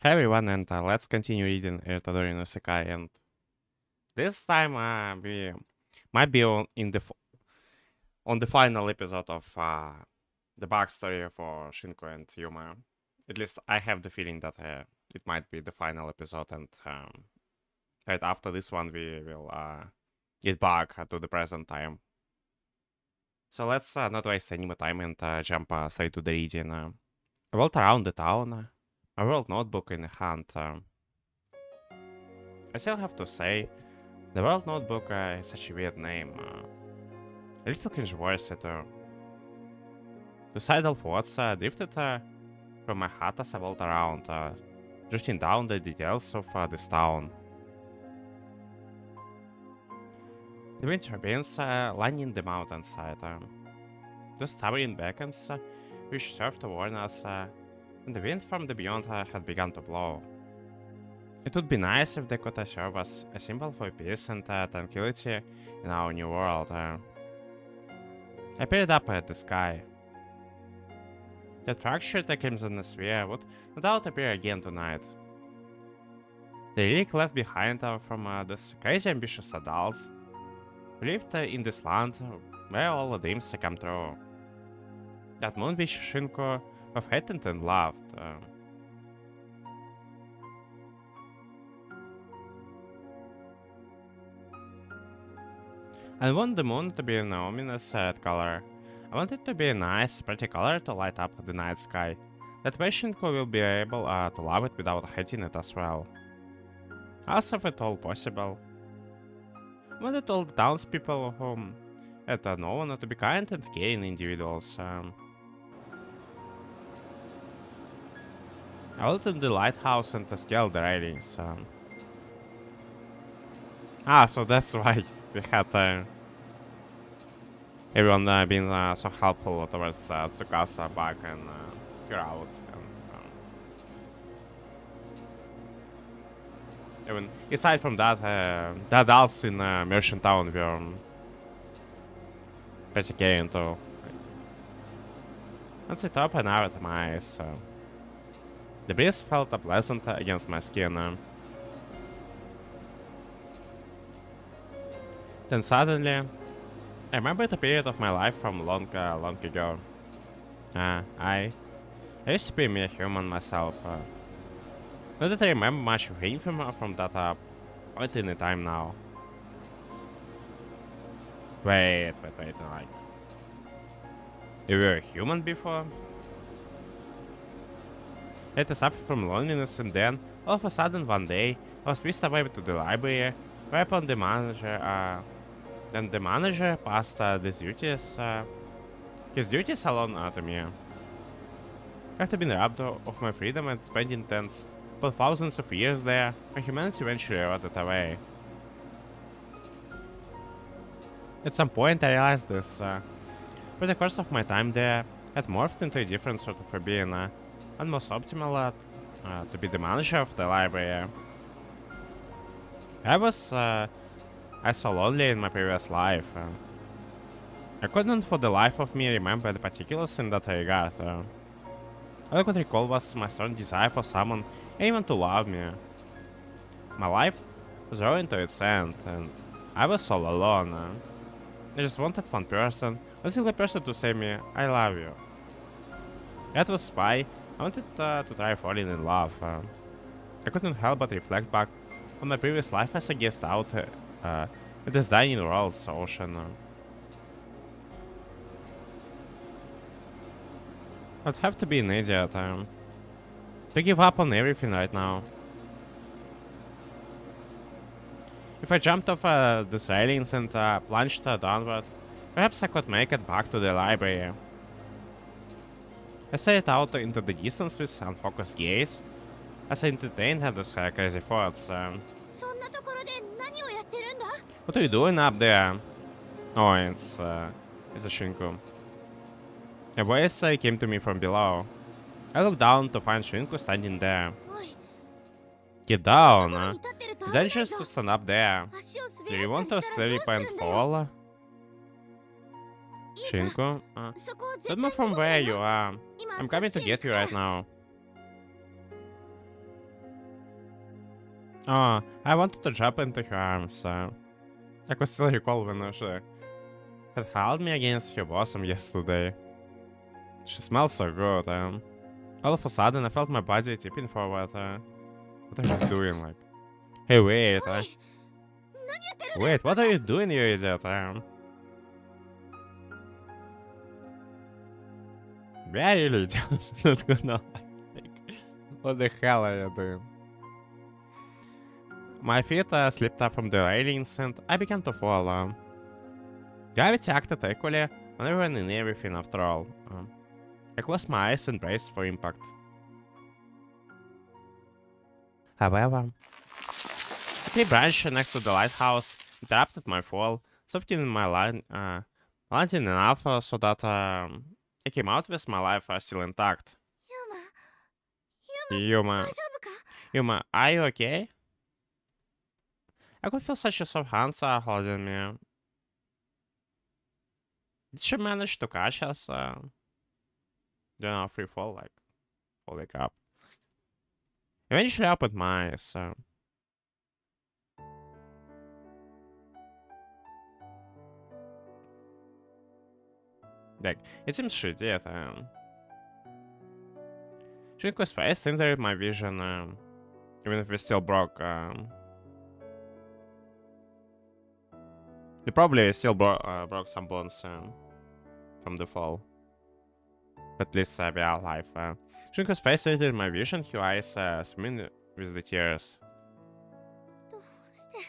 Hey everyone, and let's continue reading Irotoridori no Sekai. And this time we might be on the final episode of the backstory for Shinku and Yuma. At least I have the feeling that it might be the final episode, and right after this one we will get back to the present time. So let's not waste any more time and jump straight to the reading. I walked around the town, a world notebook in hand. I still have to say, the World Notebook is such a weird name. A little cringe-worthy too. Suicidal thoughts drifted from my heart as I walked around, jotting down the details of this town. The wind turbines lining the mountainside. Those towering beacons which served to warn us when the wind from the beyond had begun to blow. It would be nice if they could serve as a symbol for peace and tranquility in our new world. I peered up at the sky. That fractured crimson sphere would no doubt appear again tonight. The relic left behind from those crazy ambitious adults who lived in this land where all the dreams come true. That moonbeach Shinku both hated and loved. I want the moon to be an ominous red color. I want it to be a nice, pretty color to light up the night sky. That way Shinku will be able to love it without hating it as well. As if at all possible. I wanted all the townspeople who had no one to be kind and caring individuals. I wanted the lighthouse and to scale the railings. So that's why we had everyone being so helpful towards Tsukasa back and her out. And even aside from that, the adults in Merchant Town were pretty caring too. And sit up and out of my eyes. The breeze felt pleasant against my skin. Then suddenly, I remembered a period of my life from long ago. I used to be a mere human myself. Not that I remember much of him from that point in the time now. Wait, like... You were a human before? I had to suffer from loneliness, and then, all of a sudden one day, I was whisked away to the library, whereupon the manager, then the manager passed his duties alone to me. After being robbed of my freedom and spending tens for thousands of years there, my humanity eventually rotted away. At some point I realized this. For the course of my time there, I had morphed into a different sort of being, and most optimal to be the manager of the library. I was so lonely in my previous life. I couldn't for the life of me remember the particulars in that regard. All I could recall was my strong desire for someone, even to love me. My life was drawing to its end, and I was all alone. I just wanted one person, a single person to say me, I love you. That was why I wanted to try falling in love. I couldn't help but reflect back on my previous life as a guest out at this dying world's ocean. I'd have to be an idiot to give up on everything right now. If I jumped off these railings and plunged downward, perhaps I could make it back to the library. I stared out into the distance with unfocused gaze, as I entertained those crazy thoughts. What are you doing up there? Oh, it's a Shinku. A voice came to me from below. I looked down to find Shinku standing there. Get down! It's dangerous to stand up there. Do you want to slip and fall? Shinku? Don't move from where you are. I'm coming to get you right now. Oh, I wanted to jump into her arms. I could still recall when she had held me against her bosom yesterday. She smelled so good. All of a sudden, I felt my body tipping forward. What are you doing, like? Hey, wait. Wait, what are you doing, you idiot? Very really just not gonna like, what the hell are you doing? My feet slipped up from the railings and I began to fall. Gravity acted equally on everyone and everything after all. I closed my eyes and braced for impact. However, a tree branch next to the lighthouse interrupted my fall, softening my landing enough so that I came out with my life still intact. Yuma, Yuma, are you okay? I could feel such a soft hands holding me. Did she manage to catch us? Don't know, free fall, like, holy crap. Eventually I opened my eyes. Like, it seems she did. Shinku's face entered my vision, even if we still broke. We probably still broke some bones from the fall. But at least we are alive. Shinku's face entered my vision, her eyes swimming with the tears.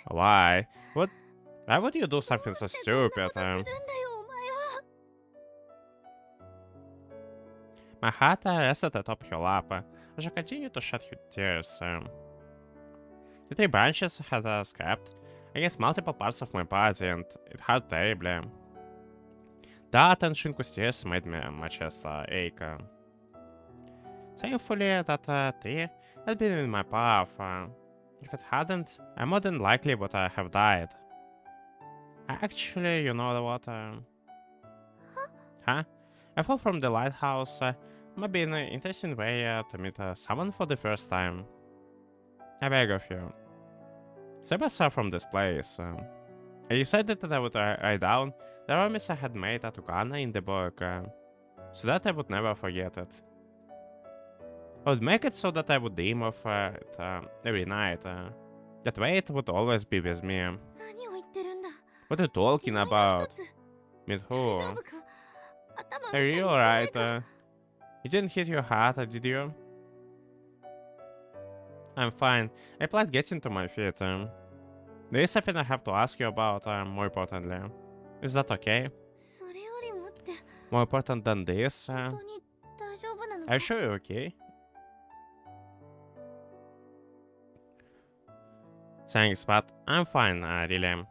Why? Why would you do something so stupid? My heart rested atop her lap as she continued to shed her tears. The tree branches had scraped against multiple parts of my body and it hurt terribly. That and Shinku's tears made my chest ache. Thankfully, that tree had been in my path. If it hadn't, I more than likely would have died. Actually, you know what? Huh? I fell from the lighthouse. Might be an interesting way to meet someone for the first time. I beg of you. Save us from this place. I decided that I would write down the promise I had made to Kana in the book, so that I would never forget it. I would make it so that I would dream of it every night. That way it would always be with me. What are you talking about? With who? Are you alright? You didn't hit your heart, did you? I'm fine. I planned getting to my feet. There is something I have to ask you about, more importantly. Is that okay? More important than this? Are you sure you're okay? Thanks, but I'm fine, really.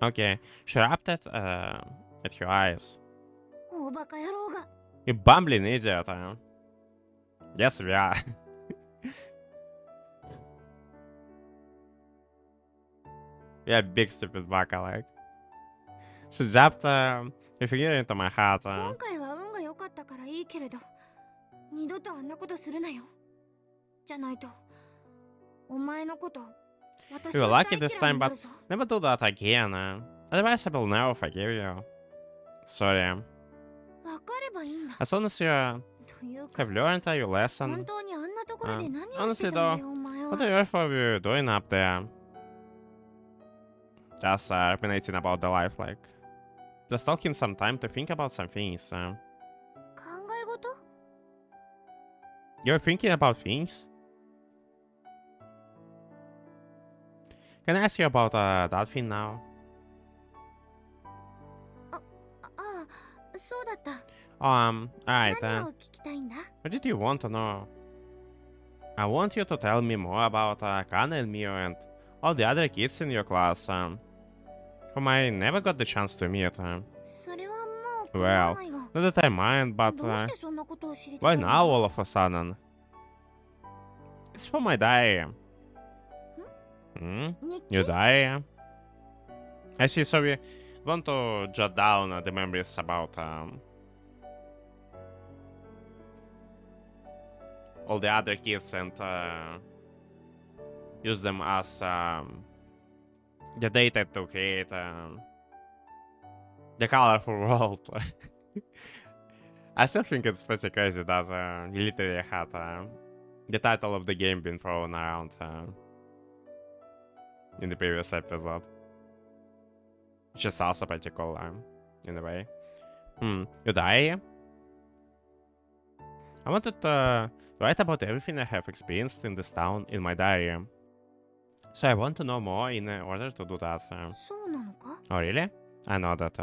Okay, she wrapped it at her eyes. You bumbling idiot. Yes, we are. Yeah, big stupid baka, like. She jabbed her finger into my heart. You were lucky this time, but never do that again. Otherwise, I will never forgive you. Sorry. As soon as you have learned your lesson. Honestly, though, what on earth are you doing up there? Just ruminating about the life, like. Just taking some time to think about some things. You're thinking about things? Can I ask you about that thing now? Alright, what did you want to know? I want you to tell me more about Kana and Mio and all the other kids in your class, whom I never got the chance to meet. Well, not that I mind, but why now all of a sudden? It's for my diary. Your diary? I see, so we want to jot down the memories about all the other kids and use them as the data to create the colorful world. I still think it's pretty crazy that he literally had the title of the game being thrown around in the previous episode. Which is also pretty cool in a way. Your diary? I wanted to write about everything I have experienced in this town in my diary. So I want to know more in order to do that. Oh, really? I know that.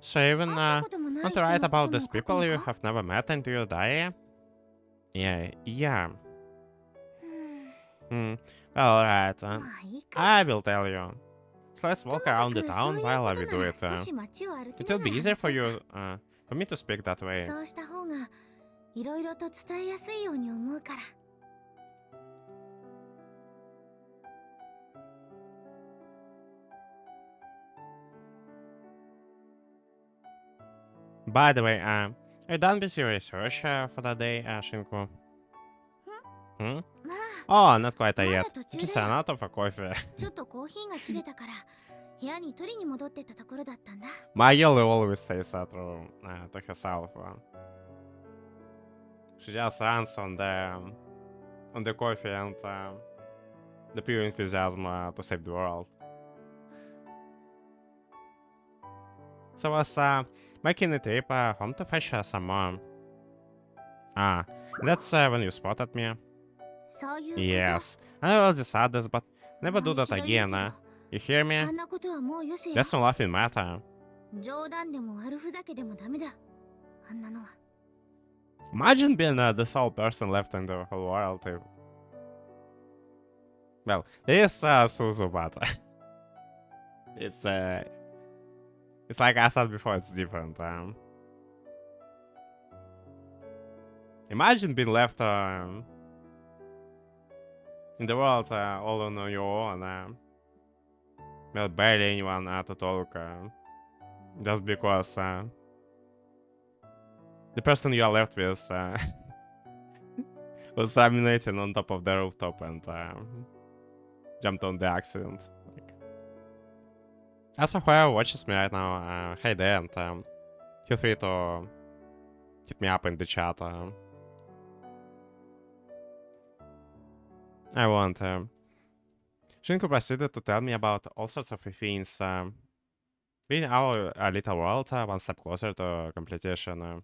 So even want to write about these people you have never met into your diary? Yeah. Well, alright. I will tell you. So let's walk around the town while I do it. It will be easier for you, for me to speak that way. By the way, are you done with your research for the day, Shinku? Oh, not quite yet. Just ran out of a coffee. My girl always says that to herself. She just runs on the coffee and the pure enthusiasm to save the world. So I was making a trip home to fetch some more. That's when you spotted me. Yes, I already said this, but never do that again. You hear me? That's no laughing matter. Imagine being the sole person left in the whole world. Well, there is Suzu, but it's like I said before, it's different. Imagine being left in the world all on your own. Well, barely anyone to talk. Just because the person you are left with was ruminating on top of the rooftop and jumped on the accident. As for whoever watches me right now, hey there, and feel free to hit me up in the chat. I want. Shinku proceeded to tell me about all sorts of things. Being our little world one step closer to completion.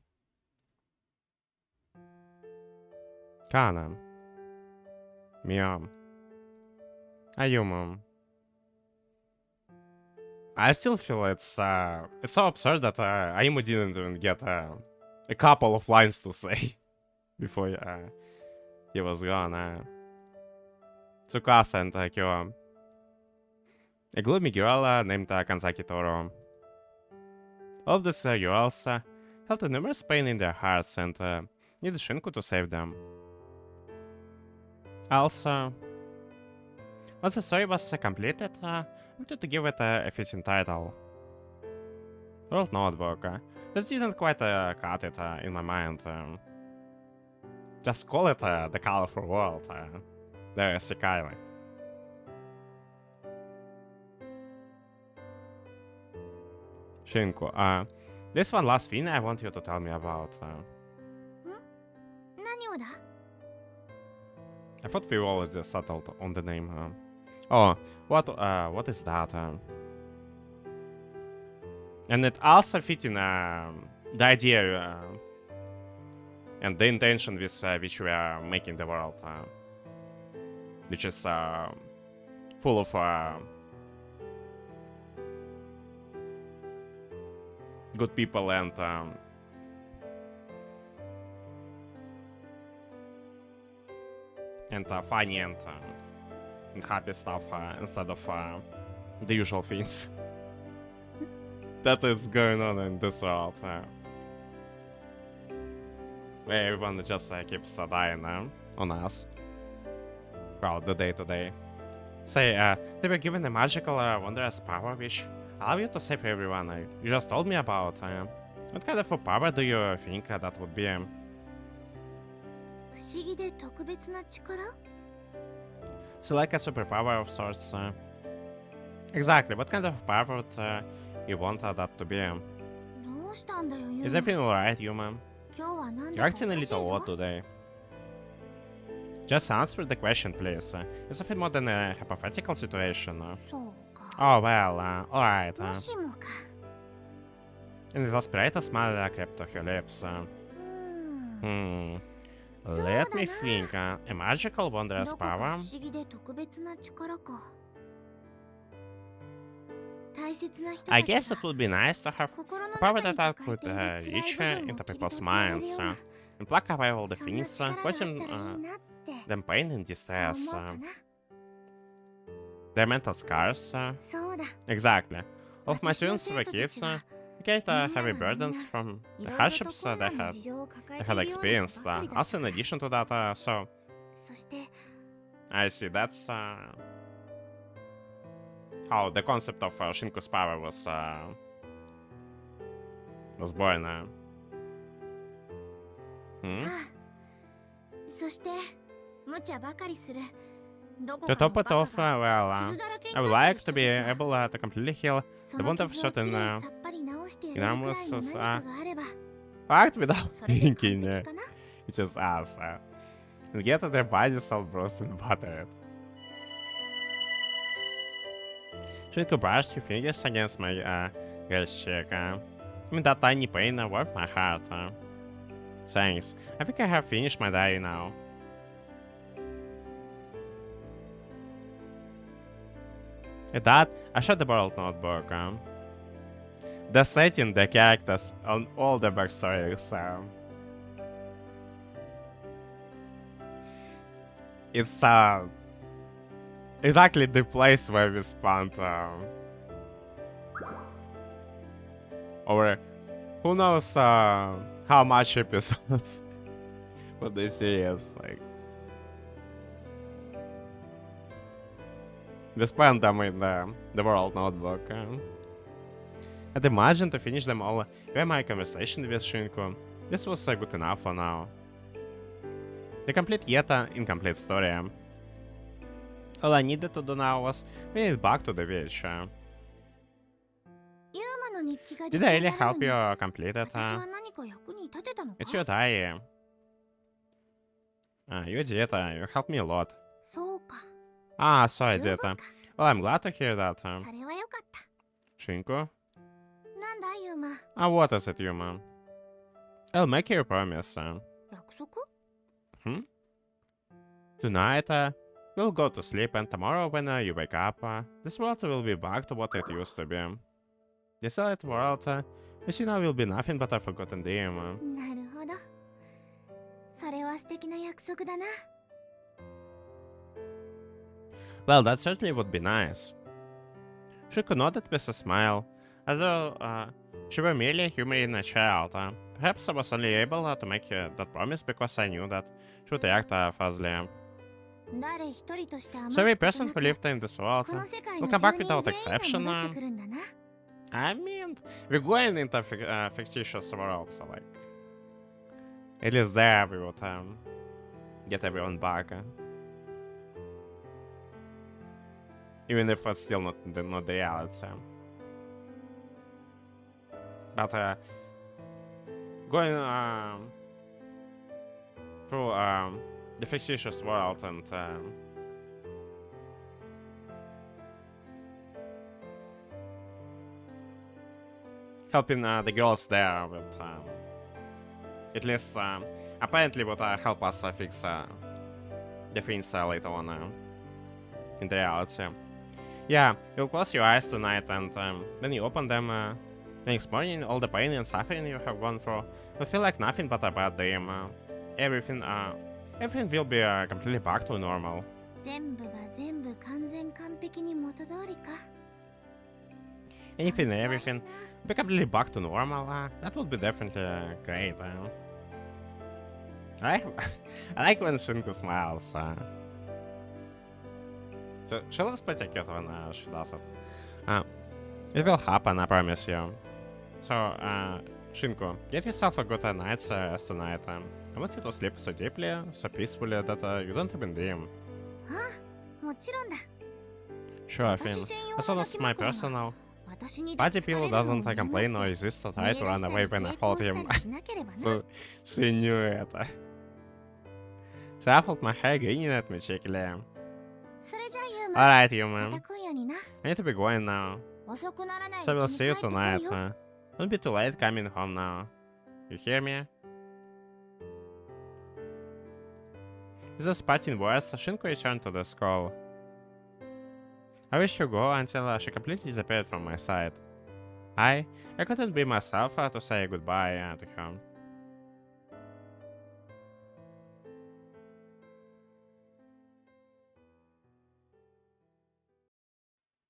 Kana. Mia. Ayuma. I still feel it's so absurd that Ayuma didn't even get a couple of lines to say before he was gone. Tsukasa and Kyo. A gloomy girl named Kanzaki Toro. All of these girls held a numerous pain in their hearts and needed Shinku to save them. Also, once the story was completed, I wanted to give it a fitting title. World Notebook. This didn't quite cut it in my mind. Just call it the colorful world. The Sekai. Shinku, this one last thing I want you to tell me about. I thought we already settled on the name. Oh, what is that? And it also fit in the idea and the intention with which we are making the world, which is full of good people and funny and happy stuff instead of the usual things that is going on in this world. Where everyone just keeps dying on us throughout the day-to-day. Say, they were given a magical, wondrous power which allow you to save everyone. You just told me about. What kind of a power do you think that would be? So like a superpower of sorts. Exactly, what kind of power would you want that to be? どうしたんだよ、ユ Is ーマ。 everything alright, Yuma? 今日はなん You're だか acting a おかしい little ぞ。 odd today. Just answer the question, please. It's a bit more than a hypothetical situation. そうか。 Oh, well, alright. もしもか。 An exasperated smile crept to her lips. うーん。 Let me think. A magical ど wondrous こか power? 不思議で特別な力か。大切な人 I たち guess が it would be nice to have 心の a power 中に that 抱え could ている辛 reach い部分を into 切り people's 取ってあげる minds ような and pluck away all the そんな things 力があった causing らいいなって them pain and そう distress. 思うかな。 Their mental scars. そうだ。 Exactly. All of my 私の students 生 were 徒た kids ちが carried みんな heavy がみんな burdens from い the ろいろと hardships 困 they 難な had 事情を抱え they て had いるような子 experienced. ばかりだっ Also, た in addition to that, so そして I see that's how the concept of Shinku's power was born. Hmm? ああそして無茶ばかりするどこ To かの top バ it カ off, が 傷だらけに I な would ってる like 人 to た be ちが able to completely heal そ the の wound of 傷をきれい certain さっぱり直してやれるくらいの enormous 何かがあれば fact without それで完 thinking, 璧かな which is us. And get their bodies all bruised and battered. Shinku brushed her fingers against my girl's cheek. I mean, that tiny pain warmed my heart. Thanks. I think I have finished my diary now. At that, I shut the borrowed notebook. The setting, the characters, on all the backstories. It's exactly the place where we spent over who knows how much episodes for this series. Like we spent them in the World Notebook. I'd imagine to finish them all via my conversation with Shinku. This was good enough for now. The complete yet incomplete story. All I needed to do now was bring it back to the village. ユーマの日記が Did I really help you complete it? 私は何か役に立てたのか It's your diary. You did. You helped me a lot. そうか So I 十 did. 分か Well, I'm glad to hear that. それはよかった Shinku? なんだユーマ What is it, Yuma? I'll make you a promise. 約束 Tonight, we'll go to sleep, and tomorrow, when you wake up, this world will be back to what it used to be. This light world, you see now, will be nothing but a forgotten dream. なるほどそれは素敵な約束だな Well, that certainly would be nice. Shinku nodded with a smile, as though she were merely humoring a child. Perhaps I was only able to make that promise because I knew that she would react fuzzily. 誰一人として余 So every すこと person な who く lived in this world この世界 will の come back 住 without 人全員 exception. が戻ってくるんだな I mean, we're going into a fictitious world, so like, at least there we would get everyone back. Even if it's still not the reality. But going through the fictitious world and helping the girls there with at least apparently would help us fix the things later on in the reality. Yeah, you'll close your eyes tonight, and when you open them the next morning, all the pain and suffering you have gone through will feel like nothing but a bad dream. Everything will be completely back to normal. 全部が全部完全完璧に元通りか Anything and everything be completely back to normal. That would be definitely great. I like when Shinku smiles. She looks pretty cute when she does it. It will happen, I promise you. So, Shinku, get yourself a good night's rest tonight. I want you to sleep so deeply, so peacefully that you don't even dream. あももちろんだ。 Sure thing. As long as my personal party pillow doesn't complain or resist, I try to run away when I hold him. So she knew it. She ruffled my hair, grinning at me cheekily. それじゃあユーマ、 Alright, ま human. た今夜にな。 I need to be going now. 遅くならない So う we'll ち see に you 帰ってこ tonight, いよ。 huh? Don't be too late coming home now. You hear me? With those parting words, Shinku returned to the school. I wish you go until she completely disappeared from my sight. I couldn't bring myself to say goodbye to her.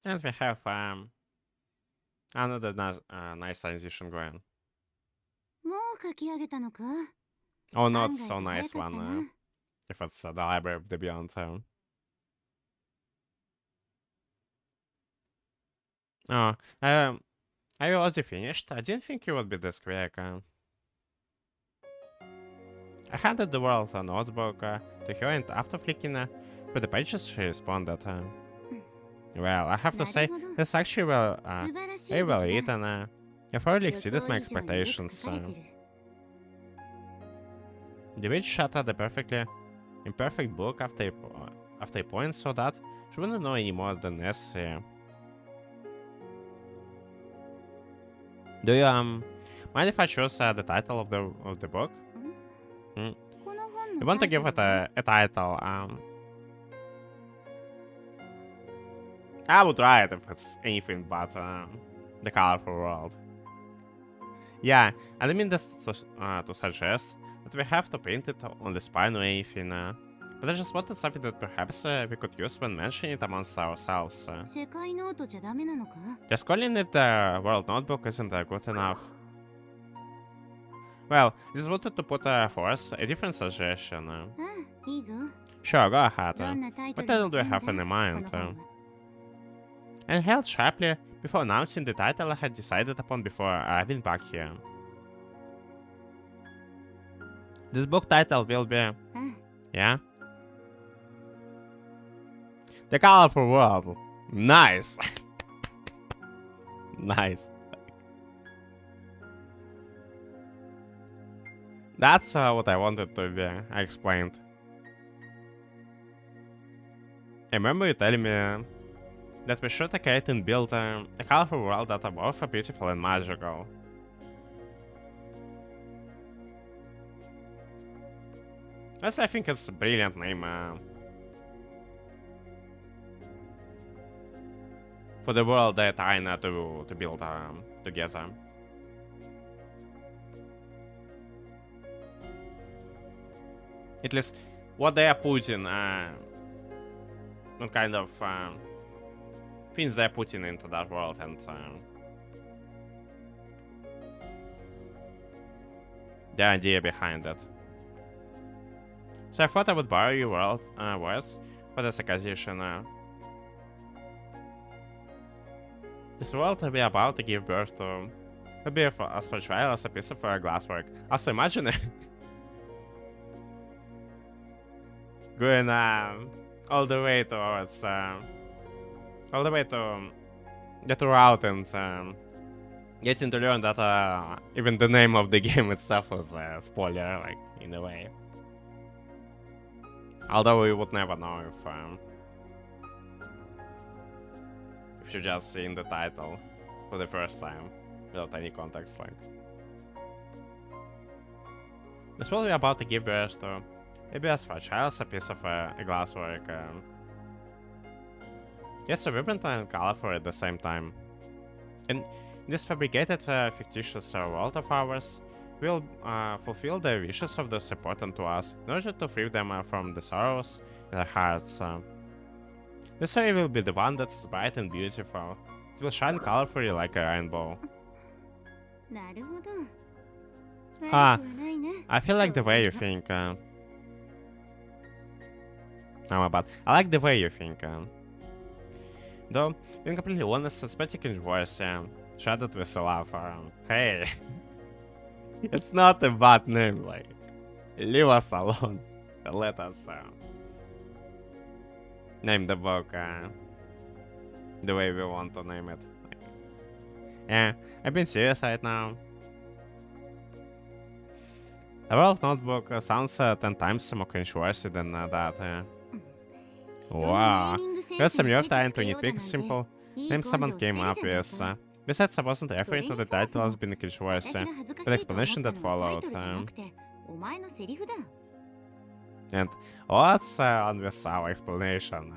And we have another nice transition going. もう書き上げたのか。 Oh, not so nice one. If it's the Library of the Beyond. Oh, are you already finished? I didn't think you would be this quick. I handed the world a notebook to her, and after flicking through the pages, she responded. Well, I have to say, this actually very well written. You've already exceeded my expectations. The witch shattered the perfectly imperfect book after a point so that she wouldn't know any more than necessary. Do you mind if I choose the title of the book? I want to give it a title. I would write if it's anything but the colorful world. Yeah, I didn't mean this to suggest that we have to paint it on the spine or anything. But I just wanted something that perhaps we could use when mentioning it amongst ourselves. 世界ノートじゃダメなのか。 Just calling it the World Notebook isn't good enough. Well, I just wanted to put forth a different suggestion. いいぞ。 Sure, go ahead. どんなタイト What ル title に do you するんだ have in こ mind? の本は。 And held sharply before announcing the title I had decided upon before arriving back here. This book title will be... Yeah? The Colorful World. Nice! Nice. That's what I wanted to be, I explained. I remember you telling me that we should create and build a colorful world that are both beautiful and magical. That's, I think it's a brilliant name for the world they're trying to build together. At least what they are putting, what kind of things they're putting into that world, and the idea behind it. So I thought I would borrow your words for this acquisition. This world will be about to give birth to will be as fragile as a piece of glasswork. Also imagine it. Going all the way towards all the way to get route and getting to learn that even the name of the game itself was a spoiler, like, in a way. Although we would never know if you just seen the title for the first time without any context, like. This world we're about to give birth to maybe as fragile as a piece of glasswork. Yes, so vibrant and colorful at the same time. And in this fabricated fictitious world of ours, we'll fulfill the wishes of those important to us in order to free them from the sorrows in their hearts. The story will be the one that's bright and beautiful. It will shine colorfully like a rainbow. なるほど。 Ah, 悪くはないね。 I feel like the way you think. I like the way you think. Though, being completely honest, it's pretty cringe voice. Shadowed with a laugh. Hey, it's not a bad name. Like, leave us alone. Let us name the book the way we want to name it. Yeah, I've been serious right now. The World Notebook sounds 10 times more cringeworthy than that. Wow, got some nerve time to nitpick simple name someone came up with. Besides, I wasn't referring to the title as being cringeworthy, but the explanation that followed. And let's on with our explanation.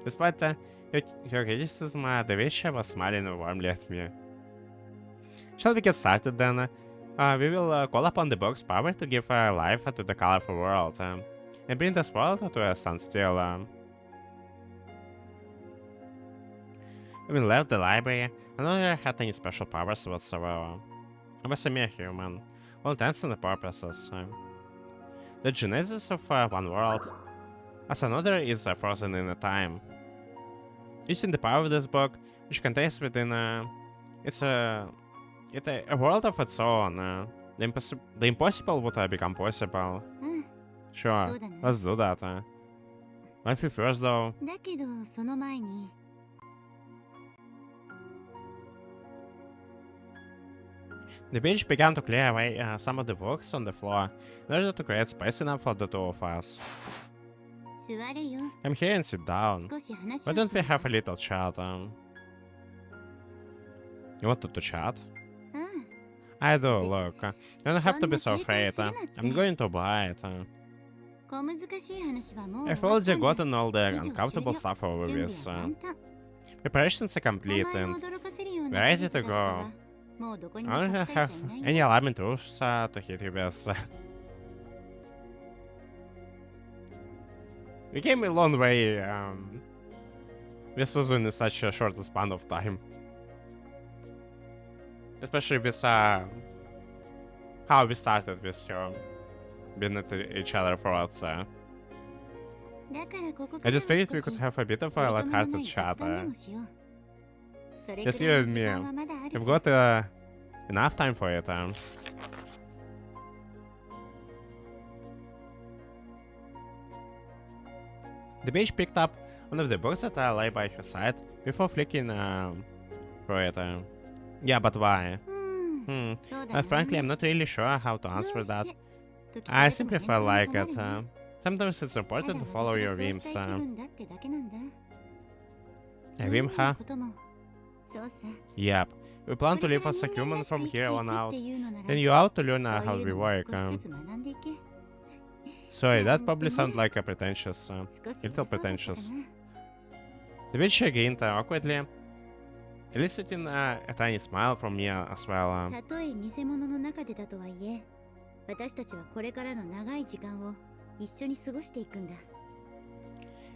Despite your criticism, the witch was smiling warmly at me. Shall we get started then? We will call upon the book's power to give life to the colorful world and bring this world to a standstill. When left the library, I never had any special powers whatsoever. I was a mere human, all intents and purposes. The genesis of one world, as another, is frozen in time. Using the power of this book, which contains within it's a world of its own. The impossible would become possible. Sure, let's do that. Life first, though. The bitch began to clear away some of the books on the floor in order to create space enough for the two of us. Come here and sit down. Why don't we have a little chat? You wanted to chat? I do, look. You don't have to be so afraid. I'm going to buy it. I've already gotten all the uncomfortable stuff over with. Preparations are complete and we're ready to go. I don't have any alarming truths to hit you with. We came a long way with Suzu in such a short span of time. Especially with how we started with her being at each other for us. I just figured we could have a bit of a light-hearted chat. Just you and me. We've got enough time for it. The bitch picked up one of the books that lay by her side before flicking for it. Yeah, but why? Frankly, I'm not really sure how to answer that. I simply felt like it. Sometimes it's important to follow your whims. A whim, huh? Yep. We plan to live as a human from here on out. Then you out to learn how we work. Sorry, that probably sounds like a pretentious. A little pretentious. The bitch grinned awkwardly, eliciting a tiny smile from me as well.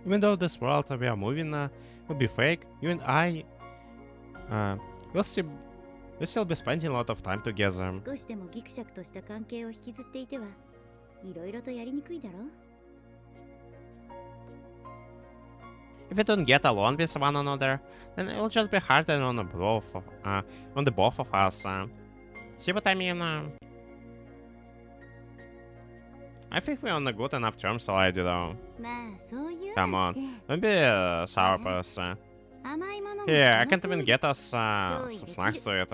Even though this world we are moving will be fake, you and I we'll still be spending a lot of time together. If we don't get along with one another, then it will just be harder on the both of us. See what I mean? I think we're on a good enough terms already, though. Come on, don't be a sour person. Here, I can't even get us some snacks to it.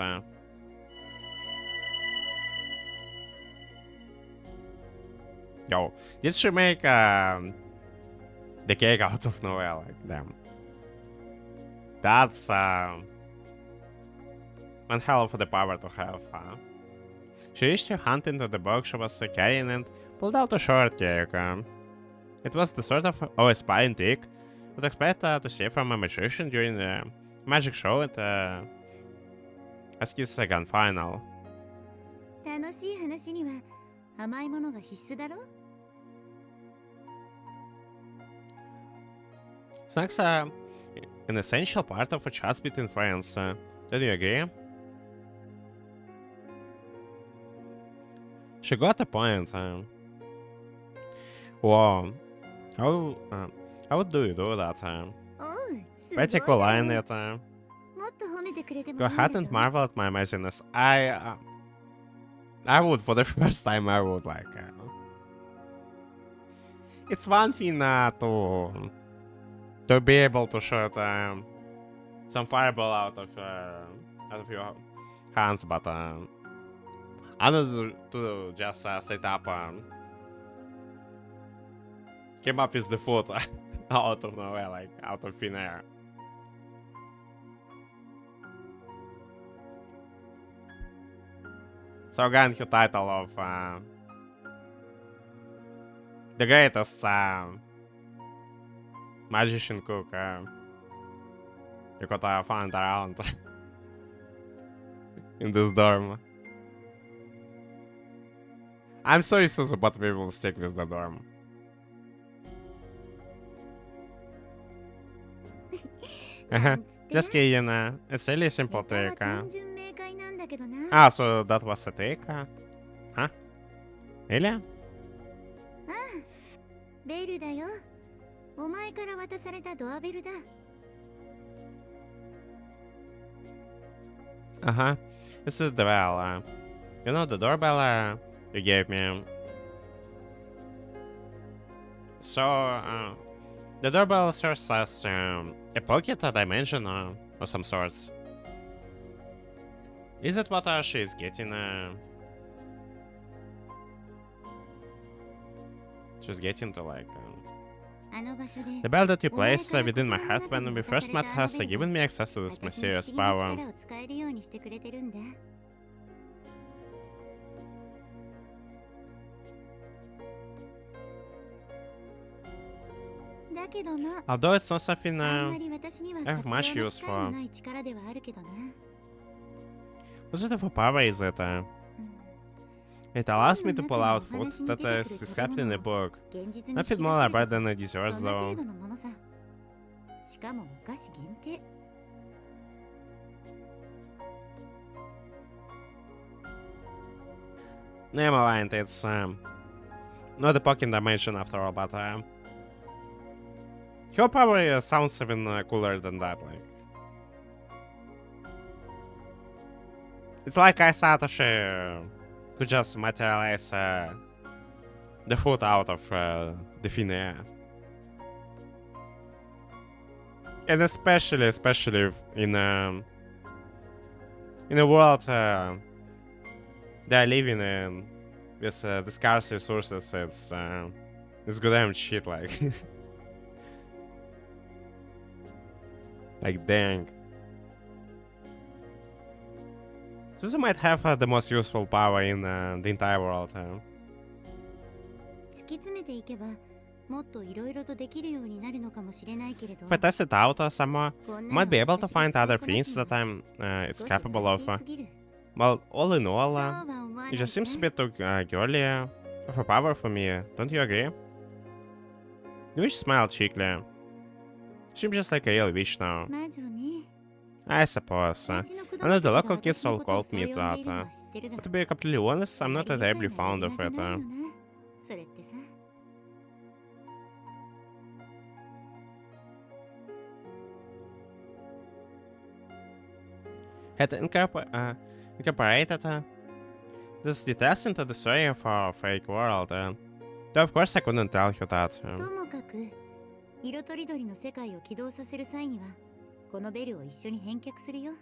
Yo, did she make the cake out of nowhere? Like, damn. That's one hell of the power to have, huh? She reached her hand into the box she was carrying and pulled out a short cake. It was the sort of awe-inspiring trick would expect to see from a magician during the magic show at Aski's grand final. Snacks are an essential part of a chat between friends. Don't you agree? She got a point. Whoa. How do you do that? Pretty cool, ain't it? Go ahead and marvel at my amazingness. I would, for the first time, I would like. It's one thing to be able to shoot some fireball out of your hands, but another to just set up came up with the foot out of nowhere, like out of thin air. So again, the title of the greatest magician cook you could find around in this dorm. I'm sorry, Suzu, but we will stick with the dorm. Just kidding, it's really simple trick. Ah, so that was a trick? Huh? Really? ベルだよ。お前から渡されたドアベルだ。Uh-huh. This is the bell. You know the doorbell you gave me. So, the doorbell serves as a pocket, a dimension, or some sorts. Is it what she is getting? She's getting to like... the bell that you placed within my heart when we first met has given me access to this mysterious power. Although it's not something I have much use for. What sort of a power is it? It allows me to pull out food that is described in the book. Nothing more about than it deserves, though. Never mind, it's not a pocket dimension after all, but her power sounds even cooler than that. Like, it's like I thought she could just materialize the food out of the thin air. And especially in a world they're living in with the scarce resources, it's goddamn shit, like. Like, dang. Suzu might have the most useful power in the entire world. If I test it out some more, I might be able to find other things that it's capable of. Well, all in all, it just seems a bit too girly of a power for me. Don't you agree? The witch smiled cheekily. Seems just like a real witch now. I suppose. I know the local kids all called me that. But to be completely honest, I'm not terribly fond of it. Had incorporated this details into the story of our fake world. Though of course I couldn't tell you that. Irotoridoriの世界を起動させる際にはこのベルを一緒に返却するよ。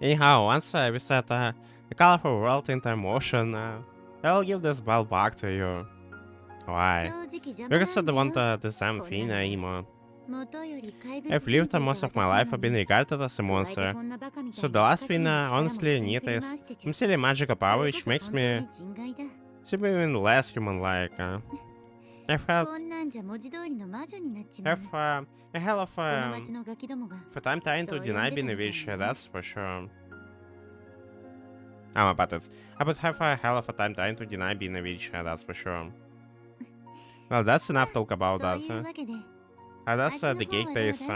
Anyhow, once we set the colorful world into motion, I'll give this bell back to you. Why? Because I don't want the same thing anymore. I've lived most of my life being regarded as a monster, so the last thing I honestly need is some silly magical power which makes me seem even less human-like. I've had a hell of a time trying to deny being a witch, that's for sure. But I would have a hell of a time trying to deny being a witch, that's for sure. Well, that's enough talk about that. That's the gate is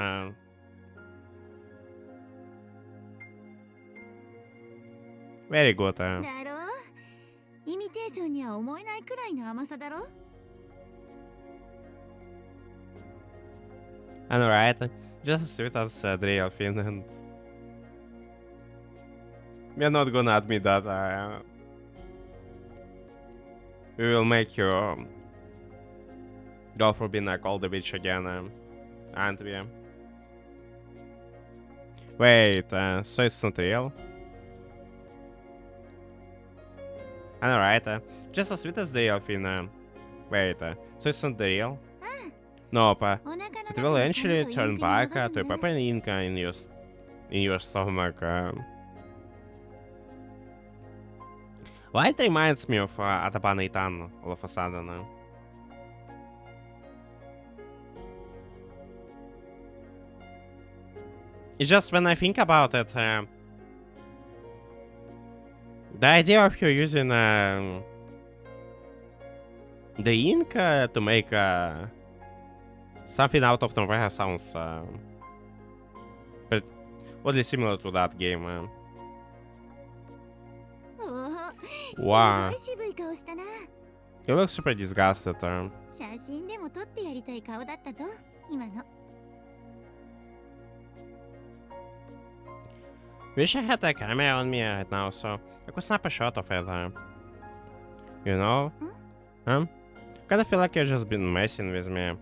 very good. I know, right? Just as sweet as the real thing, and we're not gonna admit that We will make you go for being like all the bitch again, aren't we? Wait, so it's not real? I know, right? Just as sweet as the real thing. Wait, so it's not the real? Nope. It will eventually turn back to a pepper ink in your stomach. Why it reminds me of Atabana Itan all of a sudden. It's just when I think about it, the idea of you using the ink to make something out of nowhere sounds but oddly similar to that game. Wow. You look super disgusted. Wish I had a camera on me right now, so I could snap a shot of it. You know? Kinda feel like you've just been messing with me.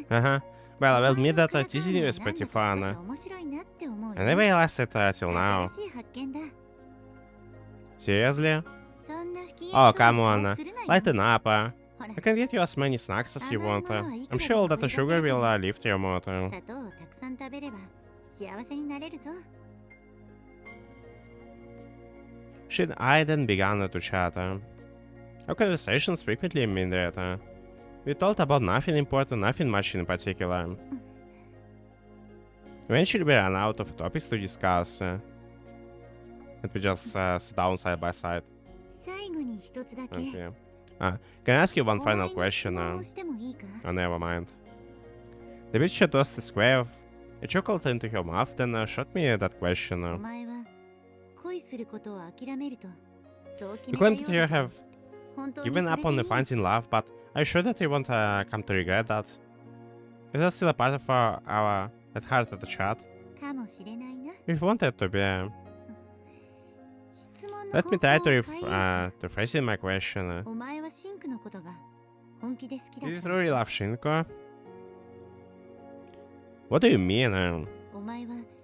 Well, I will admit that teasing you is pretty fun. I never realized it till now. Seriously? Oh, come on. Lighten up. I can get you as many snacks as you want. I'm sure all that sugar will lift your mood. She and I then began to chat. Our conversations frequently mean that we talked about nothing important, nothing much in particular. Eventually we ran out of topics to discuss. And we just sit down side by side. Okay. Can I ask you one final question? Oh, never mind. The bitch tossed a square of a chocolate into her mouth, then shot me that question. You claim that you have given up on finding love, but are you sure that you won't come to regret that? Is that still a part of our that heart at the chat? If you want it to be. Let me try to rephrase my question. Did you truly love Shinku? What do you mean?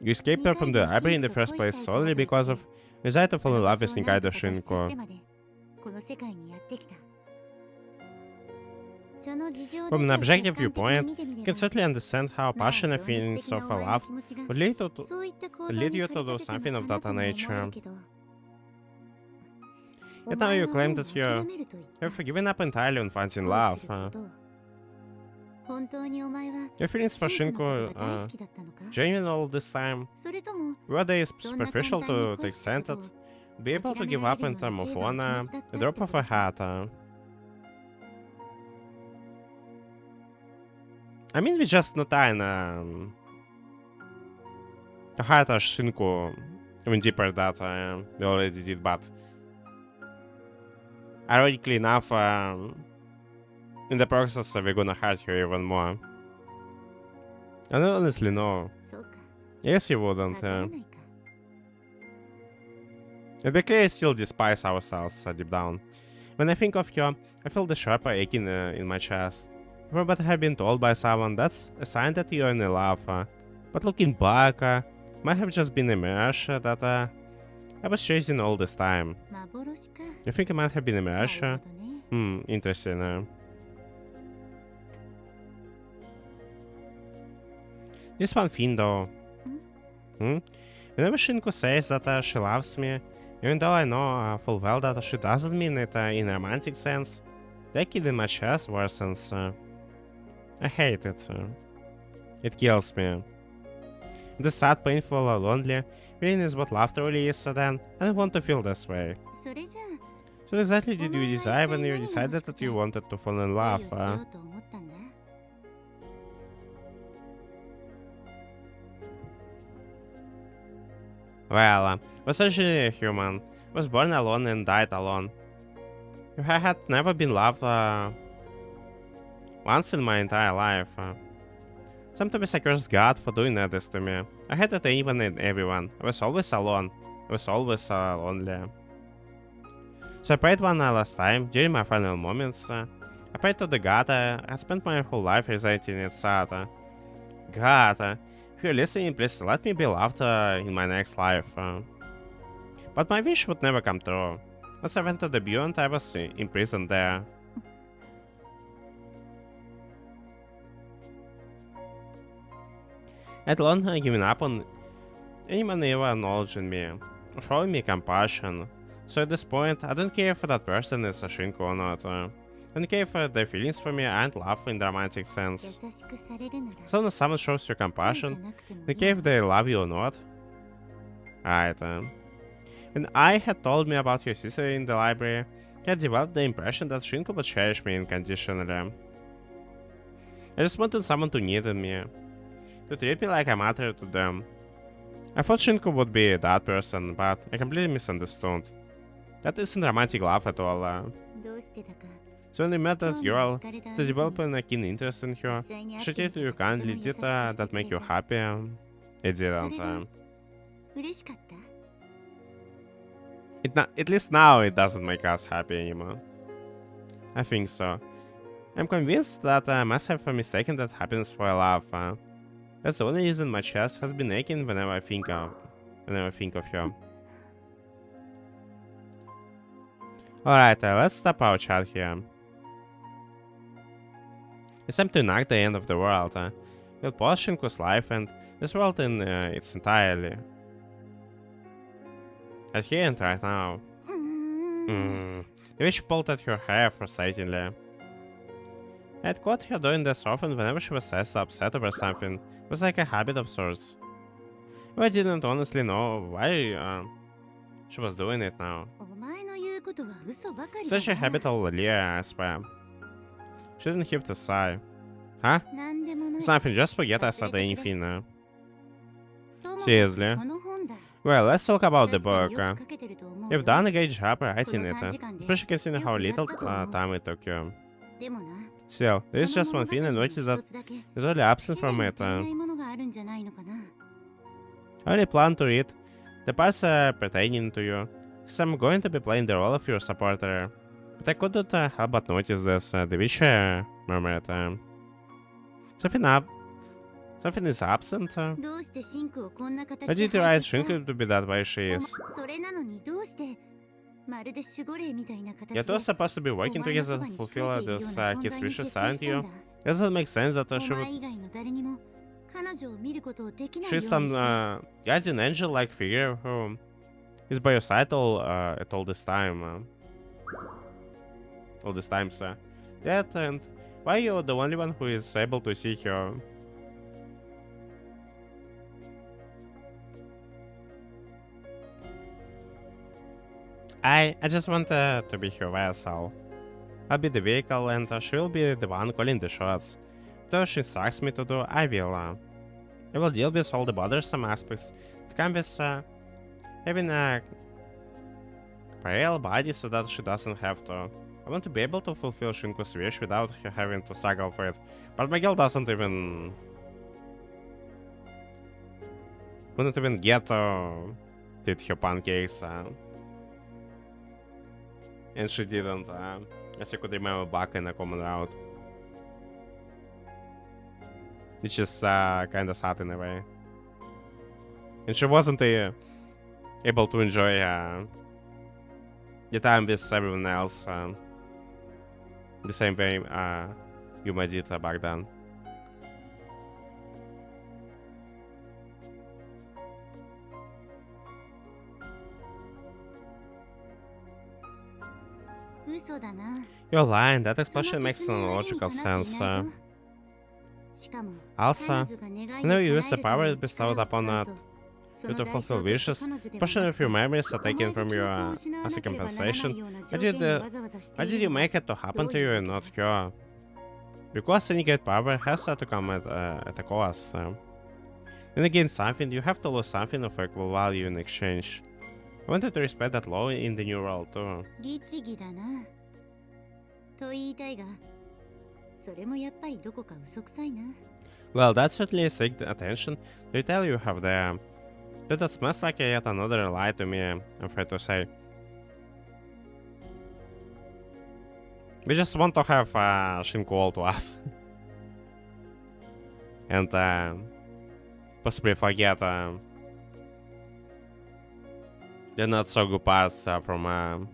You escaped her from the library in the first place solely because of your desire to fall in love with Sekai Shinku. From an objective viewpoint, you can certainly understand how passionate feelings of love would lead you to do something of that nature. Yet now you claim that you have given up entirely on finding love. Your feelings for Shinku genuine all this time? Were they superficial to the extent that be able to give up in terms of one a drop of a hat? I mean, we just not trying to hurt our Shinku even deeper that we already did, but ironically enough, in the process we're gonna hurt her even more. I don't honestly know. Yes, you wouldn't. And we clearly still despise ourselves deep down. When I think of you, I feel the sharp aching in my chest. But I have been told by someone that's a sign that you're in love. But looking back, might have just been a mirage that I was chasing all this time. You think it might have been a mirage? Interesting. This one thing though. Whenever Shinku says that she loves me, even though I know full well that she doesn't mean it in a romantic sense, the kid in my chest worsens. I hate it. It kills me. The sad, painful, lonely feeling is what love truly is, then I don't want to feel this way. So exactly did you decide when you decided that you wanted to fall in love? Well, was essentially a human, was born alone and died alone. If I had never been loved once in my entire life. Sometimes I curse God for doing this to me. I had it even in everyone. I was always alone. I was always lonely. So I prayed one last time, during my final moments. I prayed to the god I had spent my whole life reciting it, Sata. God, if you're listening, please let me be loved in my next life. But my wish would never come true. Once I went to the Beyond, I was imprisoned there. I'd long given up on anyone ever acknowledging me, or showing me compassion. So at this point, I don't care if that person is a Shinku or not. I don't care if their feelings for me aren't love in the romantic sense. As long as someone shows you compassion, I don't care if they love you or not. Right. When I had told me about your sister in the library, I had developed the impression that Shinku would cherish me unconditionally. I just wanted someone to need me, to treat me like I matter to them. I thought Shinku would be that person, but I completely misunderstood. That isn't romantic love at all. So when we met this girl, to develop a keen interest in her, she treated you kindly, did that make you happy? It didn't. At least now it doesn't make us happy anymore. I think so. I'm convinced that I must have mistaken that happiness for love. That's the only reason my chest has been aching whenever I think of her. Alright, let's stop our chat here. It's time to enact the end of the world. We'll pause Shinku's life and this world in its entirety. At here and right now. The way she pulled at her hair frustratingly. I had caught her doing this often whenever she was upset over something. It was like a habit of sorts. But I didn't honestly know why she was doing it now. Such a habit of Leah, I swear. She didn't have to sigh. Huh? It's nothing, just forget I said anything. Seriously. Well, let's talk about the book. You've done a great job writing it, especially considering how little time it took you. Still, there is just one thing I noticed that is really absent from it. I only plan to read the parts pertaining to you, since I'm going to be playing the role of your supporter. But I couldn't help but notice this, the witch murmured. Something is absent. Why did you write Shinku to be that way she is? You're two supposed to be working together to fulfill this kid's wishes, aren't you? Does it make sense that she would... She's some guardian angel-like figure who is by your side at all this time. All this time, sir. That and why you're the only one who is able to see her? I just want to be her vessel. I'll be the vehicle and she'll be the one calling the shots. Whatever she instructs me to do, I will deal with all the bothersome aspects that come with having a frail body so that she doesn't have to. I want to be able to fulfill Shinku's wish without her having to struggle for it. But my girl wouldn't even get to eat her pancakes. And she didn't, as you could remember back in the common route. Which is kinda sad in a way. And she wasn't able to enjoy the time with everyone else the same way Yuma did back then. You're lying, that expression makes no logical sense. Also, whenever you use the power bestowed upon you to fulfill wishes, a portion of your memories are taken from you as a compensation. Why did you make it to happen to you and not her? Because any great power has to come at a cost. When you gain something, you have to lose something of equal value in exchange. I wanted to respect that law in the new world too. Well, that's certainly strict attention to detail you have there. But that smells like yet another lie to me, I'm afraid to say. We just want to have Shinku all to us. And possibly forget the not so good parts from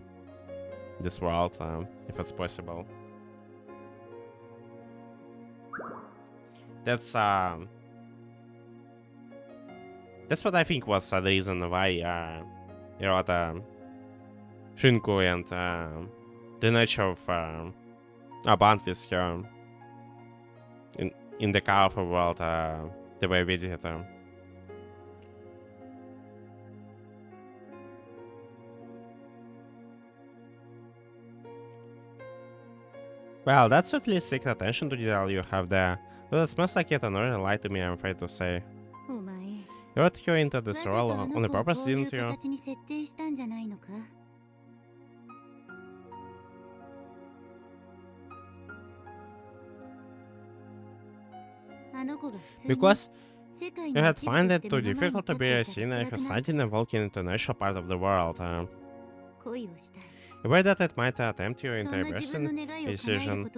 this world, if it's possible. That's what I think was the reason why you know, Shinku and the nature of a bond with her in the colorful world the way we did. Well, that's certainly seeking attention to detail you have there. Though it smells like yet another lie to me, I'm afraid to say. You brought her into this role on purpose, didn't you? Because you had found it too difficult to be a sinner who's not involved in the international part of the world. You worried that it might tempt you into reversing a decision.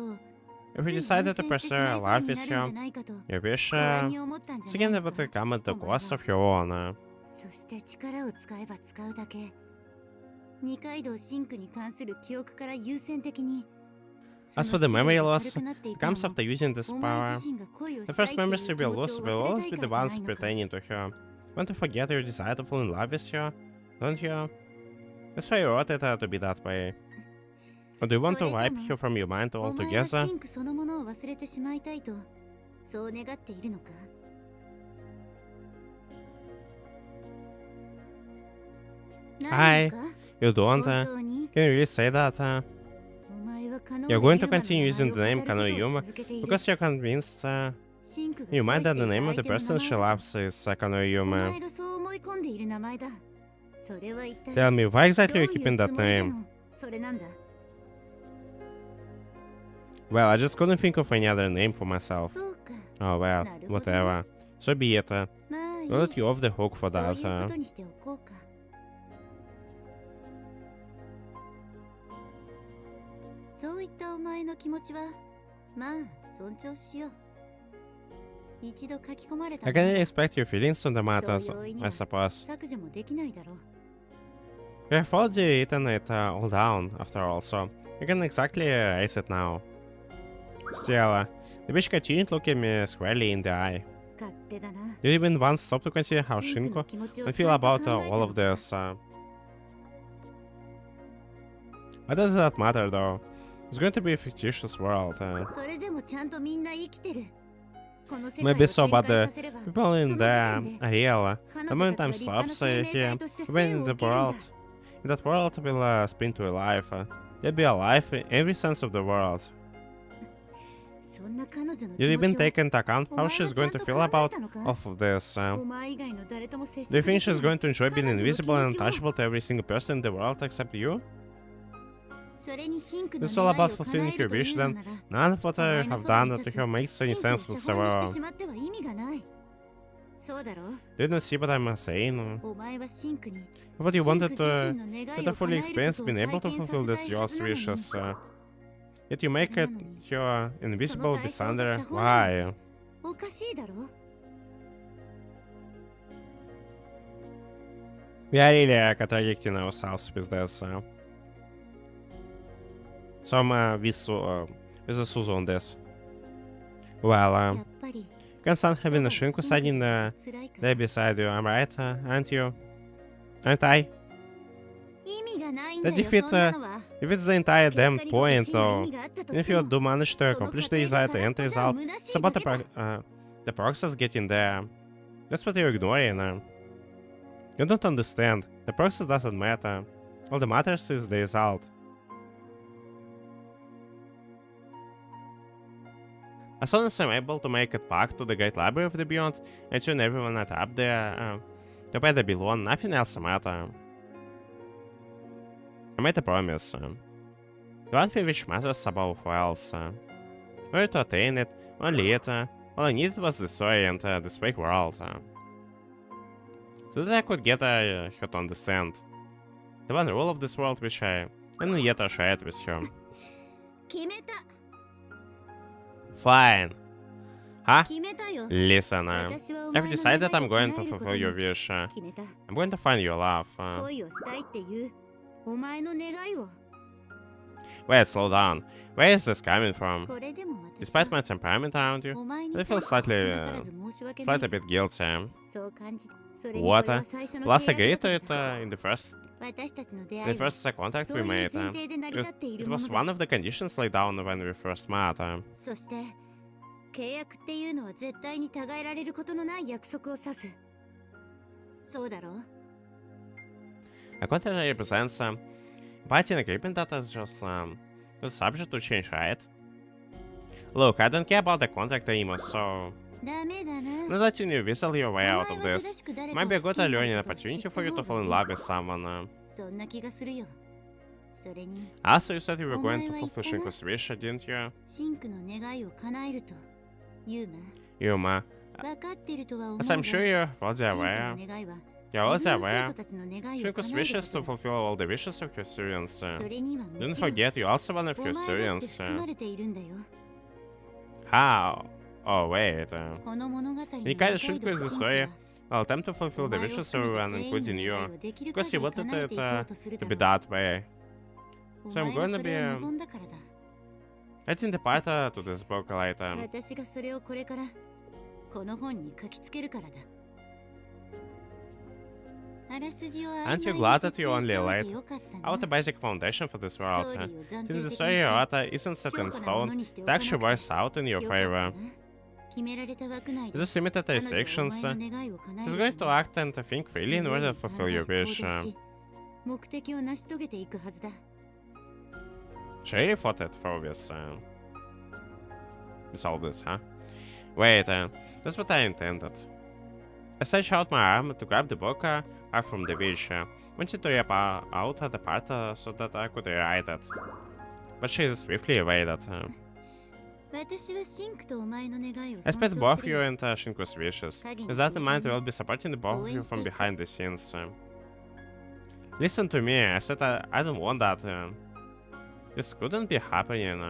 If you decided to pursue a life with her, you wish again that would come at the cost of your honor. As for the memory loss, it comes after using this power. The first memories you will lose will always be the ones pertaining to her. Want to forget your desire to fall in love with her, don't you? That's why you wrote it to be that way. Or do you want to wipe her from your mind altogether? Hi, you don't? Can you really say that? You're going to continue using the name Kanoyuma because you're convinced you mind that the name of the person she loves is Kanoyuma. Tell me, why exactly are you keeping that name? Well, I just couldn't think of any other name for myself. Oh well, whatever. So be it. We'll let you off the hook for that. I can expect your feelings on the matter, I suppose. We have already written it all down, after all, so you can exactly erase it now. Still, the bitch continued looking me squarely in the eye. Did you even once stop to consider how Shinku would feel about all of this? Why does that matter, though? It's going to be a fictitious world. Maybe so, but the people in there are real. The moment time stops here, even in the world, that world will spin to life. They'll be alive in every sense of the word. Did you even take into account how she's going to feel about all of this? Do you think she's going to enjoy being invisible and untouchable to every single person in the world except you? It's all about fulfilling your wish, then none of what I have done to her makes any sense whatsoever. Do you not see what I'm saying? What you wanted to fully experience being able to fulfill this yours wishes. Yet you make it her invisible Bissander. Why? We are really contradicting ourselves with this. So I'm with Suzu on this. Well, you can stand having a Shinku standing there beside you, I'm right, aren't you? Aren't I? The defeat defeats the entire damn point, though. If you do manage to accomplish the desired end result, it's about the process getting there. That's what you're ignoring. You don't understand. The process doesn't matter. All that matters is the result. As soon as I'm able to make it back to the Great Library of the Beyond and turn everyone up there to where they belong, nothing else matters. I made a promise. The one thing which matters above all else. Where to attain it, only it. All I needed was the story and this fake world. So that I could get her to understand. The one rule of this world which I and yet I shared with her. Fine. Huh? 決めたよ。 Listen, 私はお I've 前の decided 願 I'm いを going 叶 to えること fulfill に your wish. 決めた。 I'm going to find your love. 恋をしたいっていうお前の願いを。 Wait, slow down. Where is this coming from? これでも私 Despite は my temperament around you, お前に I 対 feel して少 slightly, なからず申し訳ない slightly a bit guilty. そう感じた。それにこ What? れは最初の Plus, 契 I 約 agreed だか to ら it in the first 私たちの出 in 会 the いは first contact そう we いう made. 前提で成り立ってい It るも was のだ。 one of the conditions laid down when we first met. そして契約っていうのは絶対に違えられることのない約束を指す。そうだろう。 A contract represents binding agreement that is just not subject to change, right? Look, I don't care about the contract anymore, so ダメだな。 I'm not letting you whistle your お way 前 out は of 正 this. しく誰 Might かを be a 好 good きにな learning る an ことを知っ opportunity た for you 方 to が fall い in い。 love with someone. そんな気がするよ。それに Also, you said you were お going 前 to は言った fulfill な。 Shinko's wish, didn't you? シンクの願いを叶えると言うな。 Yuma, 分かっているとは思う as が、 I'm シ sure ン you're ク already の aware, 願いは you're 自 already 分の生 aware, 徒たちの願いを Shinko's 叶える wishes こ to とだ。 fulfill all the wishes of your students. それにはも Don't ちろん forget, you're also one of お your 前だって students. 含まれているんだよ。 How? Oh, wait. この物語の Nikai 中 Shinku 井 is 戸 the シンク story. は I'll attempt to fulfill お the 前を wishes 含 of めた everyone, 全員 including の you, 願いをできる because 限 you り wanted 叶え it ていこうとする to だ be ろう。 that way. お So I'm 前は gonna そ be れを望んだからだ。 adding the part to this book later. 私がそれをこれからこの本に書きつけるからだ。あらすじを Aren't you 曖昧に glad 設 that 定 you し only たわ laid けよかったな。 out the basic foundation for this スト world? ーリーを暫 Since 定 the 的 story に you し wrote isn't set 強 in 固なもの stone, にして it おかな actually くて works out in your よかった favor. な。決められた枠内で This limited 彼女はお restrictions 前の願いを叶え is る going た to め act and to think freely in order to 自 fulfill 由 your に考え wish. 行動し目的を成し遂げていくはずだ。 She really fought it for this. All this, huh? Wait, that's what I intended. I stretched out my arm to grab the book out from the wish. Wanted to rip out the part so that I could rewrite it. But she swiftly evaded. 私はシンクとお前の願いを I 尊 expect 重 both す you る。 and Shinko's wishes. With that in mind, I will be supporting the both of you from behind the scenes. Listen to me, I said I don't want that. This couldn't be happening.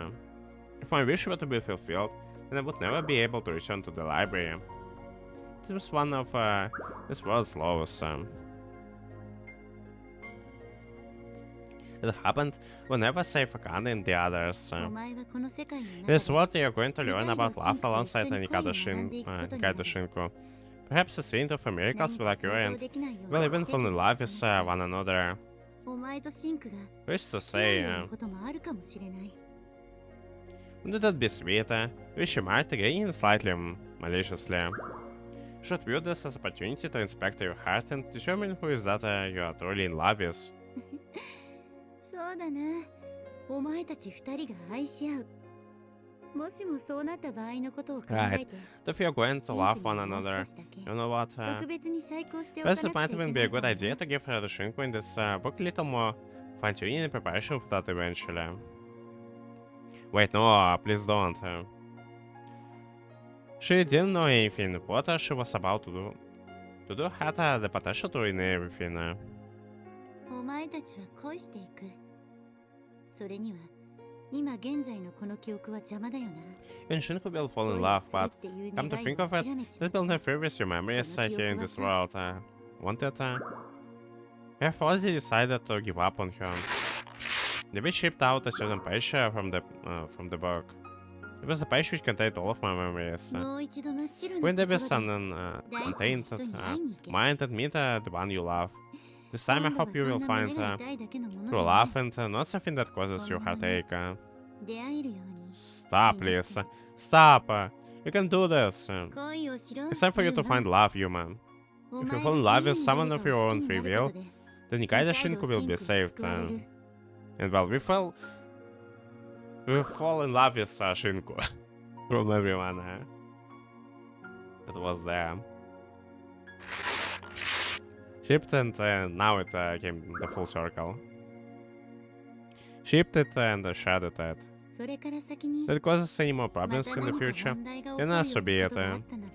If my wish were to be fulfilled, then I would never be able to return to the library. This was one of this world's laws. It happened whenever safe Akane and the others. お前はこの世界の In 中 this で world, you're going to learn about love Shinku alongside と一緒に Nikaido 恋を学んでいくことに Nikaido なる。 Shinku. Perhaps the saint of miracles 何 will か occur 想像 and できないよう will な even 奇 fall 跡 in が love with 重なった one another. お前とシンクが Who's to 付き合う say? ようなこともあるかもしれない。 Wouldn't that be sweet? Wish you might again slightly maliciously. Should view this as an opportunity to inspect your heart and determine who is that you are truly in love with. そうだな。お前たち二人が愛し合う。もしもそうなった場合のことを考えて、 If you're going シ to ン love クに one はもう another, 少しだけ you know what? 特別に再考しておかな Perhaps く it ちゃ might いけ even な be a いか good も idea な。 to give her the Shinku in this book a little more fine-tuning in preparation for that eventually. Wait, no, please don't. She didn't know anything. What she was about to do had the potential to ruin everything. お前たちは恋していく。それには、今現在のこの記憶は邪魔だよな。 And Shinku will fall in 恋を love, する but っていう come to 願い think を of it, 諦めちまっ that た will interfere with your memories here in this world. Want it? We have already decided to give up on her. The witch shipped out a certain page from the book. It was the page which contained all of my memories. もう一度真っ白 When な there 心 is で an 大好きな untainted 人に会いに行け。 mind, admit the one you love. This time I 今度は hope you そ will んな胸 find が痛いだけのものじ true ゃない love and not something that causes you heartache. 出会えるように Stop, please. Stop. You can do this. 恋をしろ。 It's time for you to ユーマ find love, human. お If 前 you が fall in love with 自由に someone 誰 of か your を好 own きに free なるこ will, とで then Nikaido 二階堂 Shinku will シン be クは saved. 救われる。 And well, we fall in love with Shinku from everyone that was there. Shipped and now it came the full circle. Shipped it and shredded it. それから先に If it causes any more ま problems た in the 何か future, 問題が起こ then るような so be こ it. とがあったなら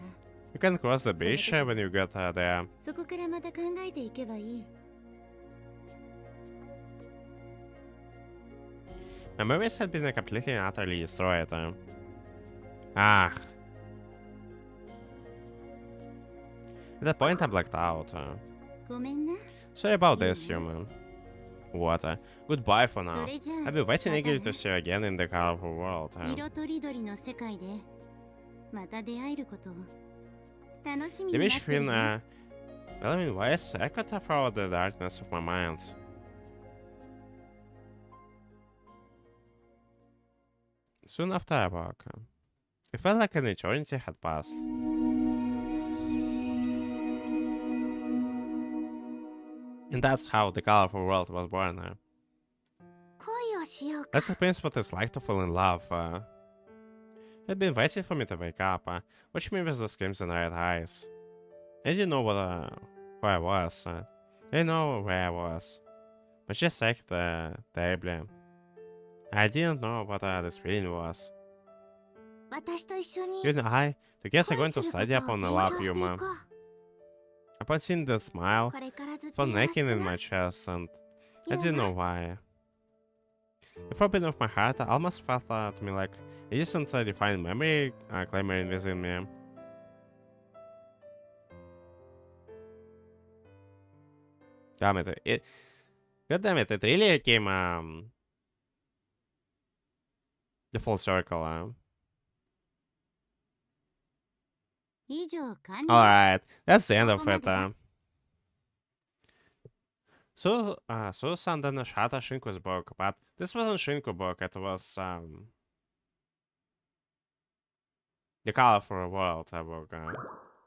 You can cross the bridge when you get there. そこからまた考えていけばいい。My memories had been completely and utterly destroyed. Ah. At that point, I blacked out. ごめんな。 Sorry about いい this, ね。 human. What? Goodbye for そ now. れじゃ I'll be あ、ま waiting た eagerly ね。 to see you again in the colorful world. 色とりどりの世界でまた出会えることを楽しみ The に wish 待ってる feeling, ね。 well, in ways, I could have through the darkness of my mind. Soon after I woke, it felt like an eternity had passed. And that's how the colorful world was born. 恋をしようか。 Let's experience what it's like to fall in love. You'd been waiting for me to wake up, watching me with those crimson red eyes. I didn't know who I was. I didn't know where I was. But just acted terribly. I didn't know what this feeling was. 私と一緒に You and I, together 恋 going す to るこ study とを upon 勉 a love 強してい humor. こう。 Upon seeing the smile, これからずっと felt よろし aching く in な。 my chest, and い I や didn't な know why. The throbbing of my heart almost felt to me like a distant, defined memory clamoring within me. Damn it! God damn it! It really came the full circle. 以上完了。 Alright, that's the end of ここま it. でだ。 Susan then shot Shinku's book, but this wasn't Shinku book, it was the Colorful World book,